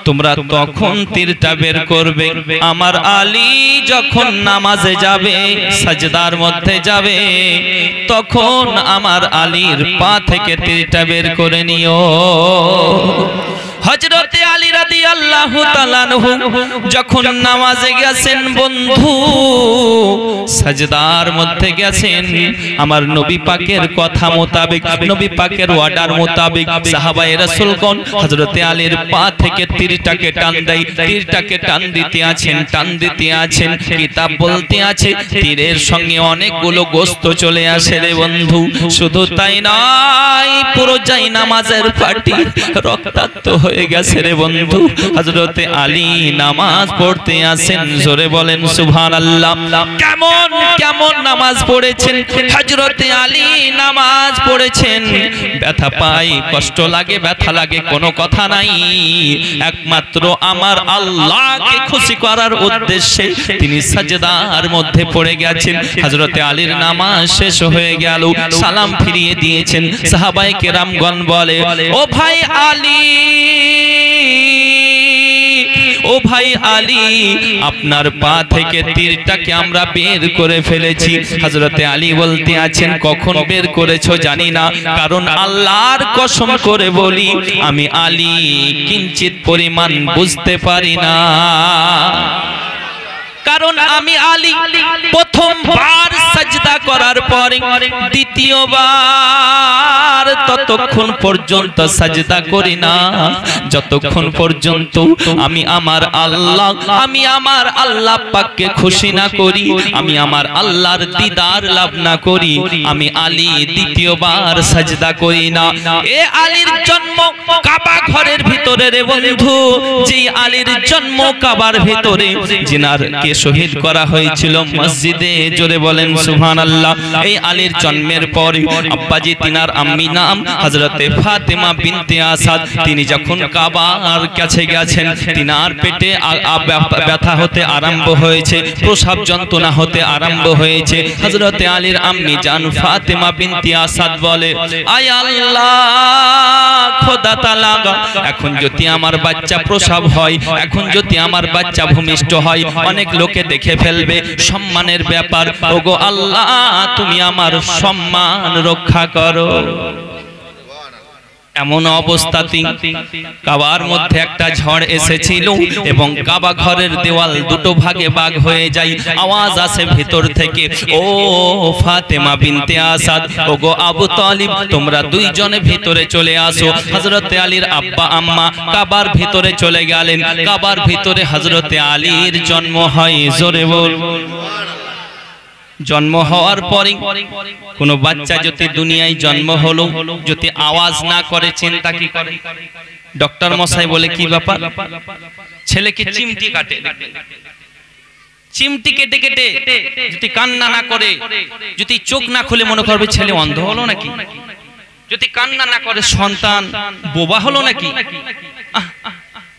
তোমরা তখন তীরটা বের করবে আমার আলী যখন নামাজে যাবে, সাজদার মধ্যে যাবে, তখন আমার আলীর পা থেকে তীরটা বের করে নিও। হযরতে আলী রাদিয়াল্লাহু তাআলা আনহু যখন নামাজে গেছেন বন্ধু, সাজদার মধ্যে গেছেন, আমার নবী পাকের কথা মোতাবেক, নবী পাকের অর্ডার মোতাবেক সাহাবায়ে রাসূলগণ হযরতে আলীর পা থেকে তীরটাকে টান দেয়। তীরটাকে টান দিতে আছেন, টান দিতে আছেন। কিতাব বলতে আছে তীরের সঙ্গে অনেকগুলো গোশত চলে আসে রে বন্ধু। শুধু তাই নয়, পুরো জায়নামাজের পাটি রক্তাক্ত হয়ে গেছে রে বন্ধু। হযরতে আলী নামাজ পড়তে আসেন। জোরে বলেন সুবহানাল্লাহ। কেমন কেমন নামাজ পড়েছেন হযরতে আলী, নামাজ পড়েছেন। ব্যথা পাই, কষ্ট লাগে, ব্যথা লাগে, কোনো কথা নাই। একমাত্র আমার আল্লাহকে খুশি করার উদ্দেশ্যে তিনি সাজদার মধ্যে পড়ে গেছেন। হযরতে আলীর নামাজ শেষ হয়ে গেল, সালাম ফিরিয়ে দিয়েছেন। সাহাবায়ে কেরামগণ বলে, ও ভাই আলী, ও ও ভাই আলী আপনার পা থেকে তীরটাকে আমরা বের করে ফেলেছি। হযরতে আলী বলতে আছেন কখন বের করেছো জানি না, কারণ আল্লাহর কসম করে বলি আমি আলী কিঞ্চিত পরিমাণ বুঝতে পারি না, কারণ আমি আলী প্রথমবার সাজদা করার পরে দ্বিতীয়বার ততক্ষণ পর্যন্ত সাজদা করি না যতক্ষণ পর্যন্ত আমি আমার আল্লাহ পাককে খুশি না করি, আমি আমার আল্লাহর দিদার লাভ না করি, আমি আলী দ্বিতীয়বার সাজদা করি না। এ আলীর জন্ম কাবা ঘরের ভিতরে রে বন্ধু, যেই আলীর জন্ম কাবার ভিতরে, জিনার কে শহীদ করা হয়েছিল মসজিদে, জোরে বলেন সুবহানাল্লাহ। এই আলীর জন্মের পর আব্বাজি তিনার আম্মি নাম হযরতে ফাতেমা বিনতে আসাদ, তিনি যখন কাবার কাছে গেছেন তিনার পেটে ব্যথা হতে আরম্ভ হয়েছে, প্রসব যন্ত্রণা হতে আরম্ভ হয়েছে। হযরতে আলীর আম্মি জান ফাতেমা বিনতে আসাদ বলে আয় আল্লাহ খোদা তাআলা, এখন যদি আমার বাচ্চা প্রসব হয়, এখন যদি আমার বাচ্চা ভূমিষ্ঠ হয়, অনেক লোকে দেখে ফেলবে, সম্মানের ব্যাপার, ওগো আল্লাহ তুমি আমার সম্মান রক্ষা করো। এমন অবস্থাতে কাবার মধ্যে একটা ঝড় এসেছিল এবং কাবা ঘরের দেওয়াল দুটো ভাগে ভাগ হয়ে যায়। আওয়াজ আসে ভিতর থেকে, ও ফাতেমা বিনতে আসাদ, ওগো আবু তালিব, তোমরা দুইজনে ভিতরে চলে আসো। হযরতে আলীর আব্বা আম্মা কাবার ভিতরে চলে গেলেন। কাবার ভিতরে হযরতে আলীর জন্ম হয়, জোরে বল। জন্ম হওয়ার পরে কোন বাচ্চা যদি দুনিয়ায় জন্ম হলো, যদি আওয়াজ না করে চিন্তা কি করে? ডক্টর মশাই বলে কি ব্যাপার? ছেলেকে চিমটি কাটে, চিমটি কেটে কেটে যদি কান্না না করে, যদি চোখ না খুলে মনে করবে ছেলে অন্ধ হলো নাকি, যদি কান্না না করে সন্তান বোবা হলো নাকি,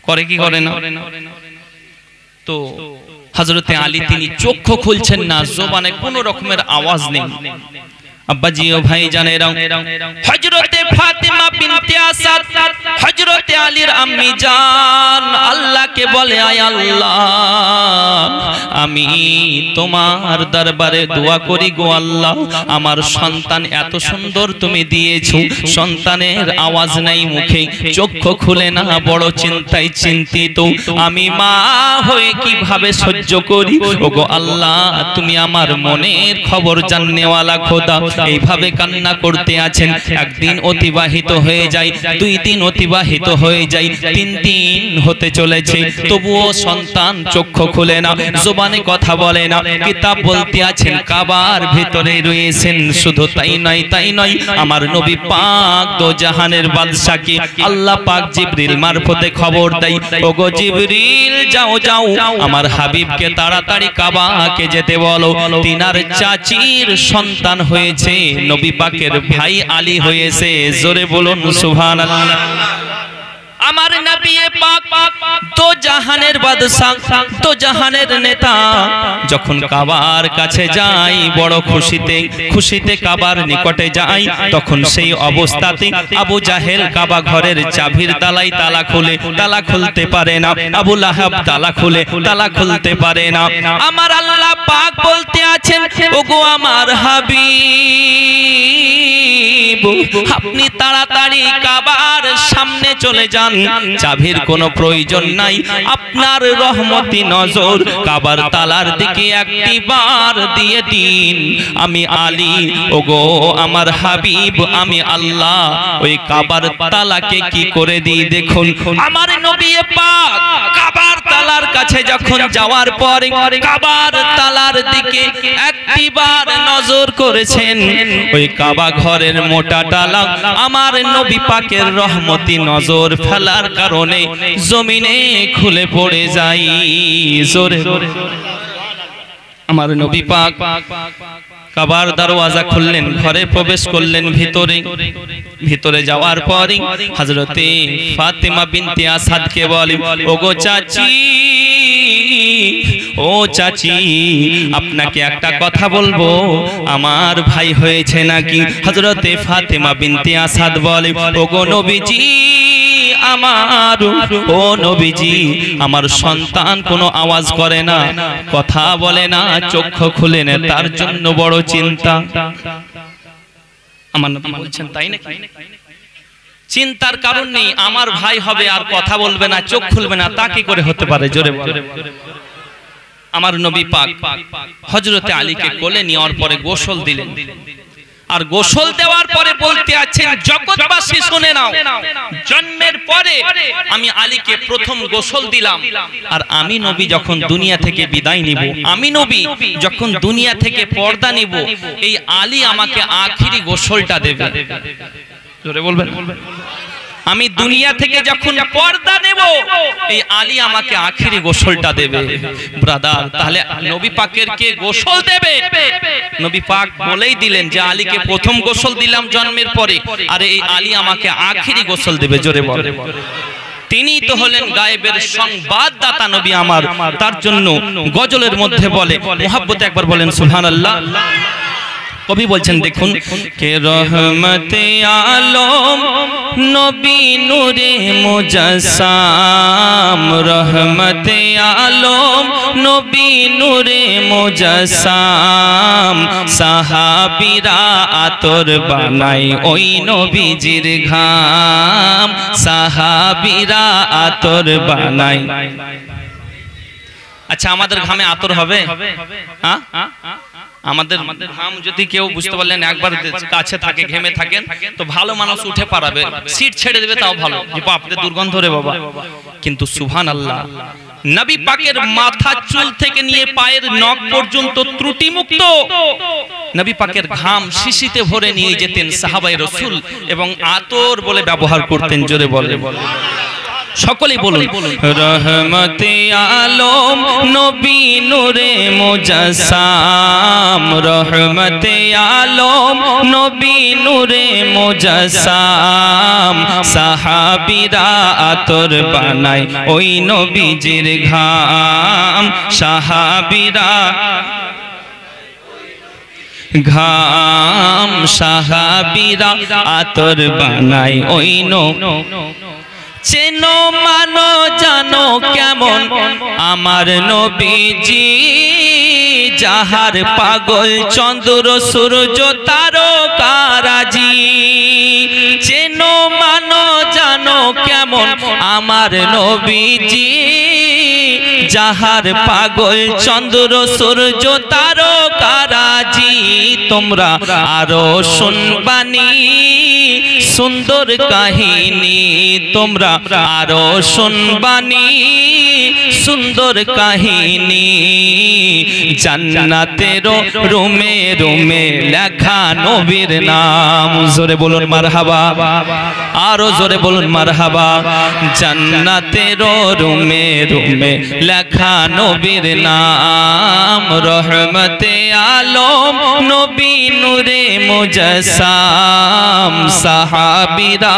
করে কি করে না? তো হযরতে আলী তিনি চক্ষু খুলছেন না, জবানে কোনো রকমের আওয়াজ নেই। আব্বাজি ও ভাই জানেরা, হযরতে ফাতেমা বিনতে আসাদ হযরতে আলীর আম্মি জান আল্লাহকে বলে আয় আল্লাহ আমি তোমার দরবারে দোয়া করি গো আল্লাহ, আমার সন্তান এত সুন্দর তুমি দিয়েছো, সন্তানের আওয়াজ নাই মুখে, চক্ষু খুলে না, বড় চিন্তায় চিন্তিত, আমি মা হয়ে কিভাবে সহ্য করি, ওগো আল্লাহ তুমি আমার মনের খবর জাননেওয়ালা খোদা। এইভাবে কান্না করতে আছেন। একদিন অতিবাহিত হয়ে যায়, 2 দিন অতিবাহিত হয়ে যায়, 3 দিন হতে চলেছে, তবুও সন্তান চক্ষু খুলে না, জবানে কথা বলে না। কিতাব বলতে আছেন কাবার ভিতরে রয়েছেন। শুধু তাই নয়, আমার নবী পাক দো জাহানের বাদশাকে আল্লাহ পাক জিবরিল মারফতে খবর দেয়, ওগো জিবরিল যাও আমার হাবিবকে তাড়াতাড়ি কাবাকে যেতে বলো, তিনার চাচির সন্তান হয়েছে, নবী পাকের ভাই আলী হয়েছে, জোরে বলুন সুবহানাল্লাহ। আমার নবী পাক দো জাহানের বাদশা, দো জাহানের নেতা যখন কাবার কাছে যায়, বড় খুশিতে কাবার নিকটে যায়, তখন সেই অবস্থাতে আবু জাহেল কাবা ঘরের চাবির তালাই তালা খুলে, তালা খুলতে পারে না, আবু লাহাব তালা খুলে, তালা খুলতে পারে না। আমার আল্লাহ পাক বলতে আছেন, ওগো আমার হাবিব আপনি তাড়াতাড়ি কাবার সামনে চলে যান, চাবির কোনো প্রয়োজন নাই, আপনার রহমতি নজর কাবার তালার দিকে একটিবার দিয়ে দিন, আমি আলী ওগো আমার হাবিব আমি আল্লাহ ওই কাবার তালাকে কি করে দিই। দেখুন আমার নবী পাক কাবার তালার কাছে যখন যাওয়ার পরে কাবার তালার দিকে একটিবার নজর করেছেন, ওই কাবা ঘরের মোটা তালা আমার নবী পাকের রহমতি নজর ফেলার কারণে জমিনে খুলে পড়ে যায়। জোরে আমার নবী পাক কাবার দরওয়াজা খুললেন, ঘরে প্রবেশ করলেন, ভিতরে যাওয়ার পরে হযরতে ফাতেমা বিনতে আসাদকে বলে, ওগো চাচি, ও চাচি আপনাকে একটা কথা বলবো, আমার ভাই হয়েছে নাকি? হযরতে ফাতেমা বিনতে আসাদ বলে, ওগো নবীজি আমার ও নবীজি আমার সন্তান কোনো আওয়াজ করে না, কথা বলে না, চক্ষু খুলে না, তার জন্য বড় চিন্তা। আমার নবী বলছেন তাই নাকি? চিন্তার কারণ নেই, আমার ভাই হবে আর কথা বলবে না, চোখ খুলবে না, তা কি করে হতে পারে? জোরে বলে। আমার নবী পাক হযরতে আলীকে কোলে নেওয়ার পরে গোসল দিলেন, আর গোসল দেওয়ার পরে বলতে আছেন জগৎবাসী শুনে নাও, জন্মের পরে আমি আলীকে প্রথম গোসল দিলাম, আর আমি নবী যখন দুনিয়া থেকে বিদায় নিব, আমি নবী যখন দুনিয়া থেকে পর্দা নিব, এই আলী আমাকে আখিরি গোসলটা দেবে। জোরে বলবেন। আমি দুনিয়া থেকে যখন পর্দা নেব, এই আলী আমাকে আখিরি গোসলটা দেবে। ব্রাদার, তাহলে নবী পাকের কে গোসল দেবে? নবী পাক বলেই দিলেন যে আলীকে প্রথম গোসল দিলাম জন্মের পরে, আর এই আলী আমাকে আখিরি গোসল দেবে। জোরে বল। তিনি তো হলেন গায়েবের সংবাদদাতা নবী আমার। তার জন্য গজলের মধ্যে বলে, মুহাব্বতে একবার বলেন সুবহানাল্লাহ। কবি বলছেন দেখুন, কে রহমতে আলম নবী নূরে মুজাসসাম, রহমতে আলম নবী নূরে মুজাসসাম, সাহাবীরা আতর বানাই ওই নবীজির ঘাম, সাহাবীরা আতর বানাই। আচ্ছা, আমাদের ঘামে আতর হবে? হ্যাঁ, আমাদের ঘাম যদি কেউ বুঝতে পারলেন একবার কাছে থাকে, ঘেমে থাকেন, তো ভালো মানুষ উঠে পারাবে, সিট ছেড়ে দেবে, তাও ভালো, যে বাপরে দুর্গন্ধ রে বাবা। কিন্তু সুবহানাল্লাহ, নবী পাকের মাথা চুল থেকে নিয়ে পায়ের নখ পর্যন্ত ত্রুটি মুক্ত। নবী পাকের ঘাম শিশিতে ভরে নিয়ে যেতেন সাহাবায়ে রাসূল, এবং আতর বলে ব্যবহার করতেন। জোরে বলে সকলেই বলুন, রহমতে আলম নবী নূরে মুজাসসাম, রহমতে আলম নবী নূরে মুজাসসাম, সাহাবীরা আতর বানাই ওই নবীজির ঘাম, সাহাবীরা ঘাম, সাহাবীরা আতর বানাই ওই চেনো মানো জানো কেমন আমার নবীজি, যাহার পাগল চন্দ্র সূর্য তারকারাজি। চেনো মানো জানো কেমন আমার নবীজি, যাহার পাগল চন্দ্র সূর্য তারকারাজি। তোমরা আরো শুনবানি সুন্দর কাহিনী, তোমরা আরো শুনবানি সুন্দর কাহিনী, জান্নাতের রুমে রুমে লেখা নবীর নাম। জোরে বলুন মারহাবা, আরো জোরে বলুন মারহাবা। জান্নাতের রুমে রুমে লেখা নবীর নাম, রহমতে আলম নবী নূরে মুজাসসাম, সাহাবীরা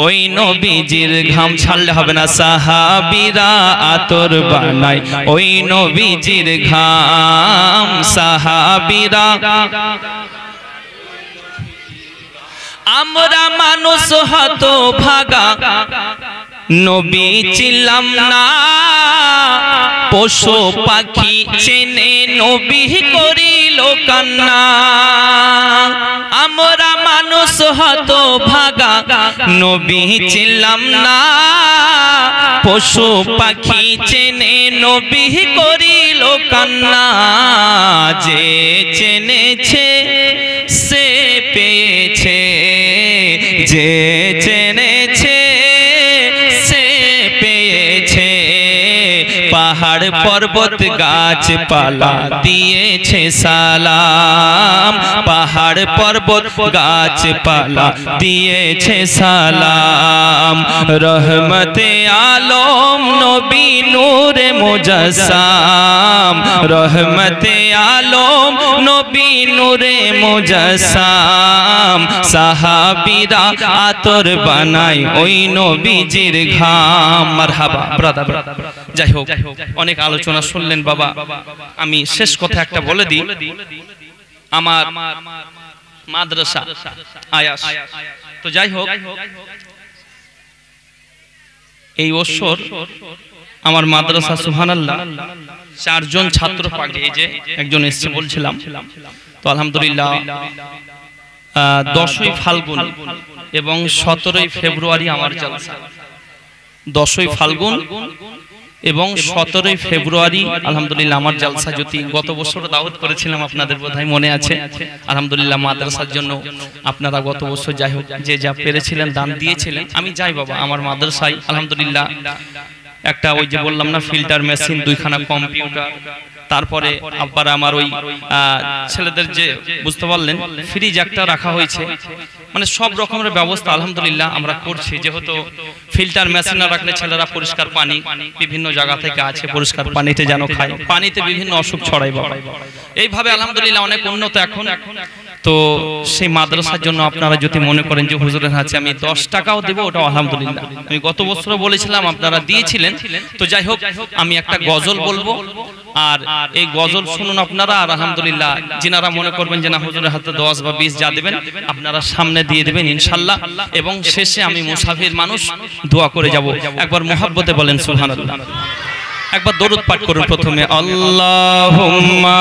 ওই নবীজির ঘাম ছাড়লে হবে না, সাহাবীরা আতর বানাই ওই নবীজির ঘাম, সাহাবীরা। আমরা মানুষ হতভাগা নবী ছিলাম না, পশু পাখি চেনে নবী করিল কান্না। আমরা মানুষ হতভাগা নবী ছিলাম না, পশু পাখি চেনে নবী করিল কান্না। যে চেনেছে সে পেয়েছে, যে চেনেছে সে পেয়েছে। পাহাড় পর্বত গাছপালা দিয়েছে সালাম, পাহাড় পর্বত গাছপালা দিয়েছে সালাম। রহমতে আলম নবী নূরে মুজাসসাম, রহমতে আলম নবী নূরে মুজাসসাম, সাহাবীরা আতর বানাই ওই নবীজির ঘাম। মারহাবা ব্রাদার। যাই হোক, অনেক আলোচনা শুনলেন বাবা, আমি শেষ কথা একটা বলে দিই। আমার মাদ্রাসা আয়াস, তো যাই হোক এই বছর আমার মাদ্রাসা সুবহানাল্লাহ 4 জন ছাত্র পাকে, এই যে একজন এসেছে বলছিলাম, তো আলহামদুলিল্লাহ 10ই ফাল্গুন এবং 17ই ফেব্রুয়ারি আমার জলসা। 10ই ফাল্গুন এবং 17ই ফেব্রুয়ারি আলহামদুলিল্লাহ আমার জলসা। যদি গত বছর দাওয়াত করেছিলাম আপনাদের বোধহয় মনে আছে, আলহামদুলিল্লাহ মাদ্রাসার জন্য আপনারা গত বছর যাই হোক যে যা পেরেছিলেন দান দিয়েছিলেন। আমি যাই বাবা আমার মাদ্রাসায় আলহামদুলিল্লাহ একটা ওই যে বললাম না ফিল্টার মেশিন, 2খানা কম্পিউটার, তারপরে আবার আমার ওই ছেলেদের যে বুঝতে পারলেন ফ্রিজ একটা রাখা হয়েছে, মানে সব রকমের ব্যবস্থা আলহামদুলিল্লাহ আমরা করছি। যেহেতু ফিল্টার মেশিন না রাখলে ছেলেরা পরিষ্কার পানি বিভিন্ন জায়গা থেকে আছে, পরিষ্কার পানিতে যেন খায়, পানিতে বিভিন্ন অসুখ ছড়ায় বাবা। এইভাবে আলহামদুলিল্লাহ অনেক উন্নত এখন। তো সেই মাদ্রাসার জন্য আপনারা যদি মনে করেন যে হুজুরের হাতে আমি 10 টাকাও দেবো, ওটাও আলহামদুলিল্লাহ আমি গত বছর বলেছিলাম আপনারা দিয়েছিলেন। তো যাই হোক আমি একটা গজল বলবো, আর এই গজল শুনুন আপনারা, আর আলহামদুলিল্লাহ যিনারা মনে করবেন যে না হুজুরের হাতে 10 বা 20 যা দেবেন আপনারা সামনে দিয়ে দেবেন ইনশাআল্লাহ। এবং শেষে আমি মুসাফির মানুষ দোয়া করে যাব। একবার মুহাব্বতে বলেন সুবহানাল্লাহ, একবার দরুদ পাঠ করুন প্রথমে, আল্লাহুম্মা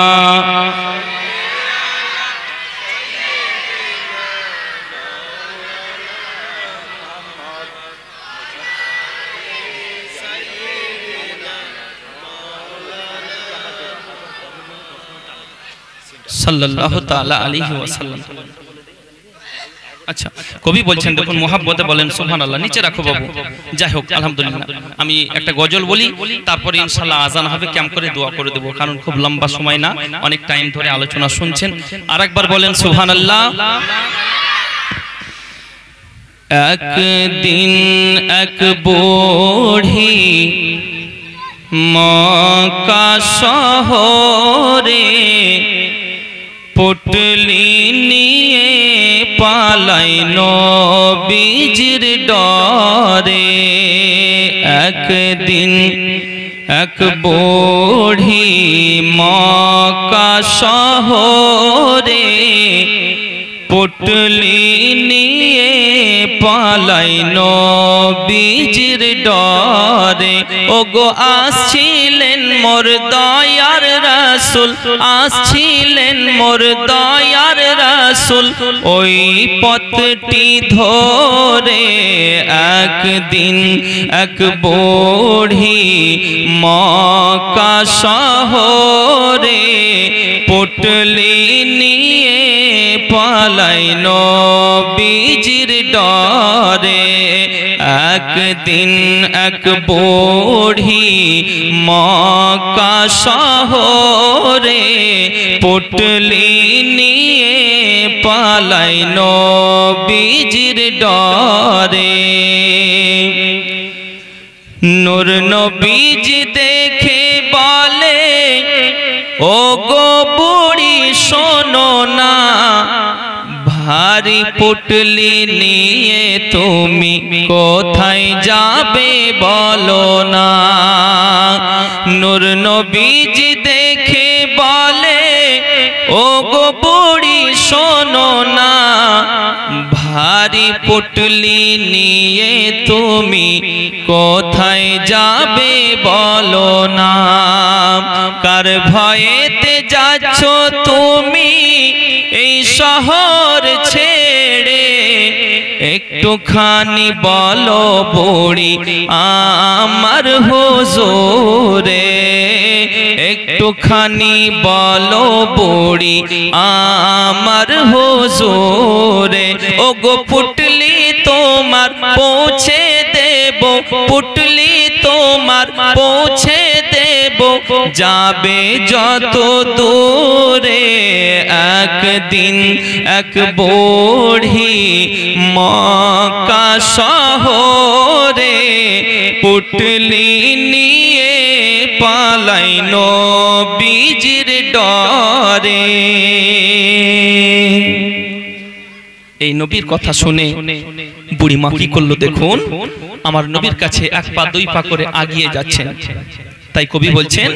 সাল্লাল্লাহু তাআলা আলাইহি ওয়াসাল্লাম। আচ্ছা কবি বলছেন দেখুন মুহাব্বতে বলেন সুবহানাল্লাহ, নিচে রাখো বাবু। যাই হোক আলহামদুলিল্লাহ আমি একটা গজল বলি, তারপরে ইনশাআল্লাহ আজান হবে, ক্যাম্প করে দোয়া করে দেব, কারণ খুব লম্বা সময় না, অনেক টাইম ধরে আলোচনা শুনছেন। আরেকবার বলেন সুবহানাল্লাহ। একদিন এক বুড়ি মক্কা শহরে পুটলি নিয়ে পালাই নবীজির ডরে। একদিন এক বুড়ি মক্কা শহরে পুটলি নিয়ে পালাই নবীজির ডরে। ওগো আসছিলেন মোর দয়ার রাসূল, আসছিলেন মোর দয়ার রাসূল ওই পথটি ধরে। একদিন এক বুড়ি মক্কা শহরে পুটলি নিয়ে পালাই নবীজির ডরে। একদিন এক বুড়ি মক্কা শহরে পুটলি নিয়ে পালাই নবীজির ডরে। নূর নবীজি দেখে বলে ও গো বুড়ি শোনো না, ভারী পুটলি নিয়ে তুমি কোথায় যাবে বলো না। নূর নবীজি দেখে বলে ও গো বুড়ি শোনো না, ভারী পুটলি নিয়ে তুমি কোথায় যাবে বলো না। কার ভয়েতে যাচ্ছ তুমি এই শহর ছেড়ে, একটুখানি বলো বুড়ি আমার হুজুরে। একটুখানি বলো বুড়ি আমার হুজুরে। ওগো পুটলি তোমার পৌঁছে দেব, পুটলি তোমার পৌঁছে দেব, যাবে যত দূরে। একদিন এক বুড়ি মক্কা শহরে পুটলি নিয়ে পালাই নবীজির ডরে। এই নবীর কথা শুনে বুড়ি মা কি করলো দেখুন, আমার নবীর কাছে 1 পা 2 পা করে আগিয়ে যাচ্ছেন। তাই কবি বলছেন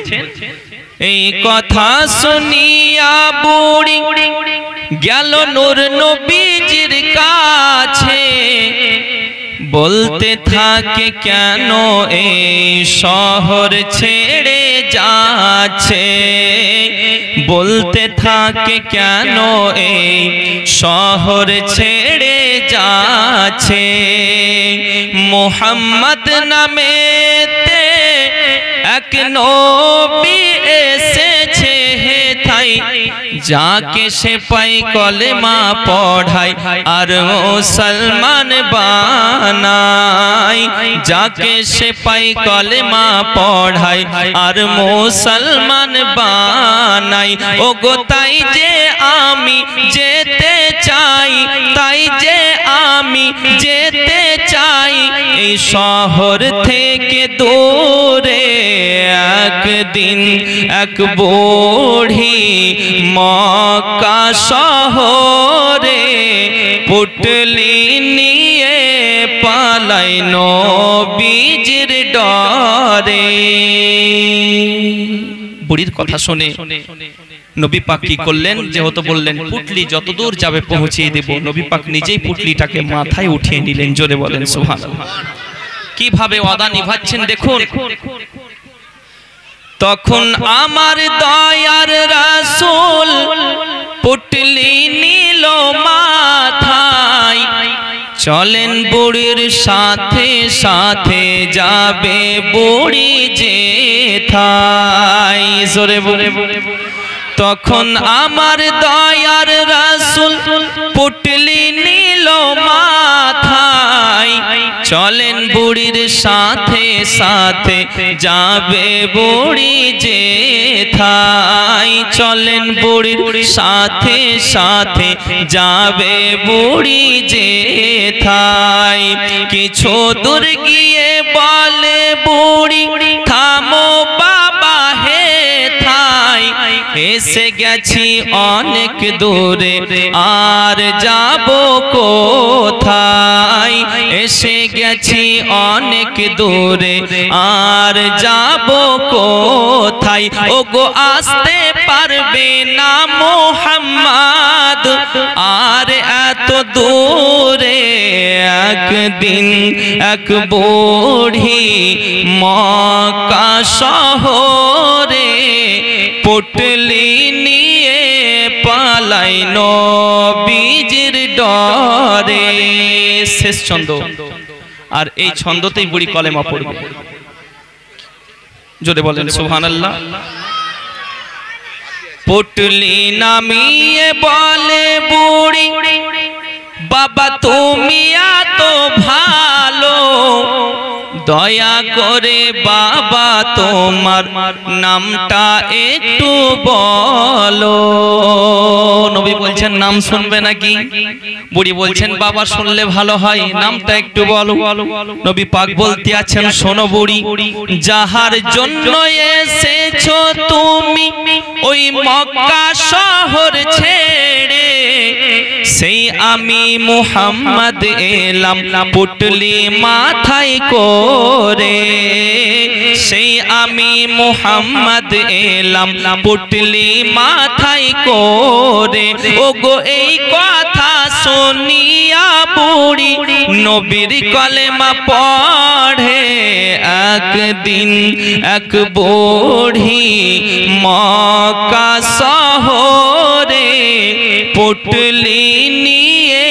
এই কথা শুনিয়া বুড়ি গেল নূর নবীজির কাছে, বলতে থাকে কেন এই শহর ছেড়ে যাচ্ছে, বলতে থাকে কেন এই শহর ছেড়ে যাচ্ছে। মুহাম্মদ নামেতে এক নবী এসেছে হে তাই, যাকে সে পাই কলেমা পড়ায় আর মুসলমান বানায়, যাকে সে পাই কলেমা পড়ায় আর মুসলমান বানায়। ও গো তাই যে আমি যেতে চাই, তাই যে আমি যেতে চাই এই শহর থেকে দূরে। একদিন এক বুড়ি মক্কা শহরে পুটলি নিয়ে পালাই নবীজির ডরে। বুড়ির কথা শুনে নবী পাক কি করলেন, যেহেতু বললেন পুটলি যতদূর যাবে পৌঁছিয়ে দেব, নবী পাক নিজেই পুটলিটাকে মাথায় উঠিয়ে নিলেন। জোরে বলেন সুবহানাল্লাহ। কিভাবে ওয়াদা নিভাচ্ছেন দেখুন। তখন আমার দয়ার রাসূল পুটলি নিল মাথায়, চলেন বুড়ির সাথে সাথে যাবে বুড়ি যেথায়। জোরে বলে তখন আমার দয়ার রাসূল পুটলি নিল মাথায়, চলেন বুড়ির সাথে সাথে যাবে বুড়ি যেথায়। চলেন বুড়ির সাথে সাথে যাবে বুড়ি যেথায়। কিছু দূর গিয়ে বলে বুড়ি থামো বাবা হে থাই, এসে গেছি অনেক দূরে আর যাব কোথায়, এসে গেছি অনেক দূরে আর যাব কোথায়। ওগো আসতে পারবে না মুহাম্মদ আর এত দূরে। একদিন এক বুড়ি মক্কা শহরে পুটলি নিয়ে পালাই নবীজির ডরে। শেষ ছন্দ, আর এই ছন্দতেই বুড়ি কলেমা পড়বে। জোরে বলেন সুবহানাল্লাহ। পুটলি নামিয়ে বলে বুড়ি বাবা তুমি এত ভালো, দয়া করে বাবা তোমার নামটা একটু বলো। নবী বলছেন নাম শুনবে নাকি? বুড়ি বলছেন বাবা শুনলে ভালো হয়, নামটা একটু বলো। নবী পাক বলতে আছেন শোনো বুড়ি, যাহার জন্য এসেছো তুমি ওই মক্কা শহর ছেড়ে, সেই আমি মুহাম্মদ এলাম পুটলি মাথায় করে। সেই আমি মুহাম্মদ এলাম পুটলি মাথায় করে। ওগো এই কথা শুনিয়া বুড়ি নবীর কলেমা পড়ে। একদিন এক বুড়ি মক্কা শহরে পুটলি নিয়ে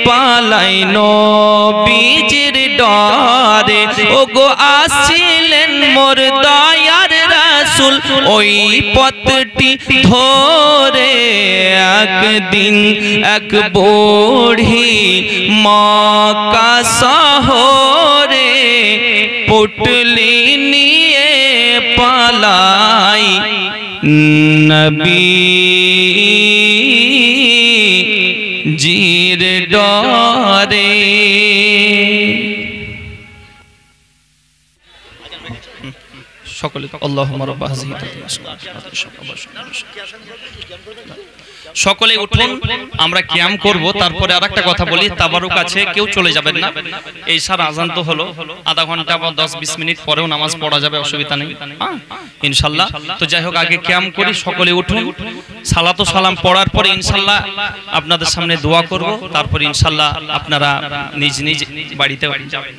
পালাই নবীজির ডরে। ওগো আসছিলেন মোর দয়ার রাসূল ওই পথটি ধরে। একদিন এক বুড়ি মক্কা শহরে পুটলি নিয়ে পালাই নবী জির ডরে। সকলে আল্লাহুম্মা রাব্বা হাযিহি সকলে উঠুন, আমরা কিয়াম করব। তারপরে আরেকটা কথা বলি, তাবারুক আছে, কেউ চলে যাবেন না। এই সার আজান তো হলো, আধা ঘন্টা বা 10-20 মিনিট পরেও নামাজ পড়া যাবে, অসুবিধা নেই ইনশাআল্লাহ। তো যাই হোক, আগে কিয়াম করি, সকলে উঠুন। সালাত ও সালাম পড়ার পরে ইনশাআল্লাহ আপনাদের সামনে দোয়া করব, তারপর ইনশাআল্লাহ আপনারা নিজ নিজ বাড়িতে যাবেন।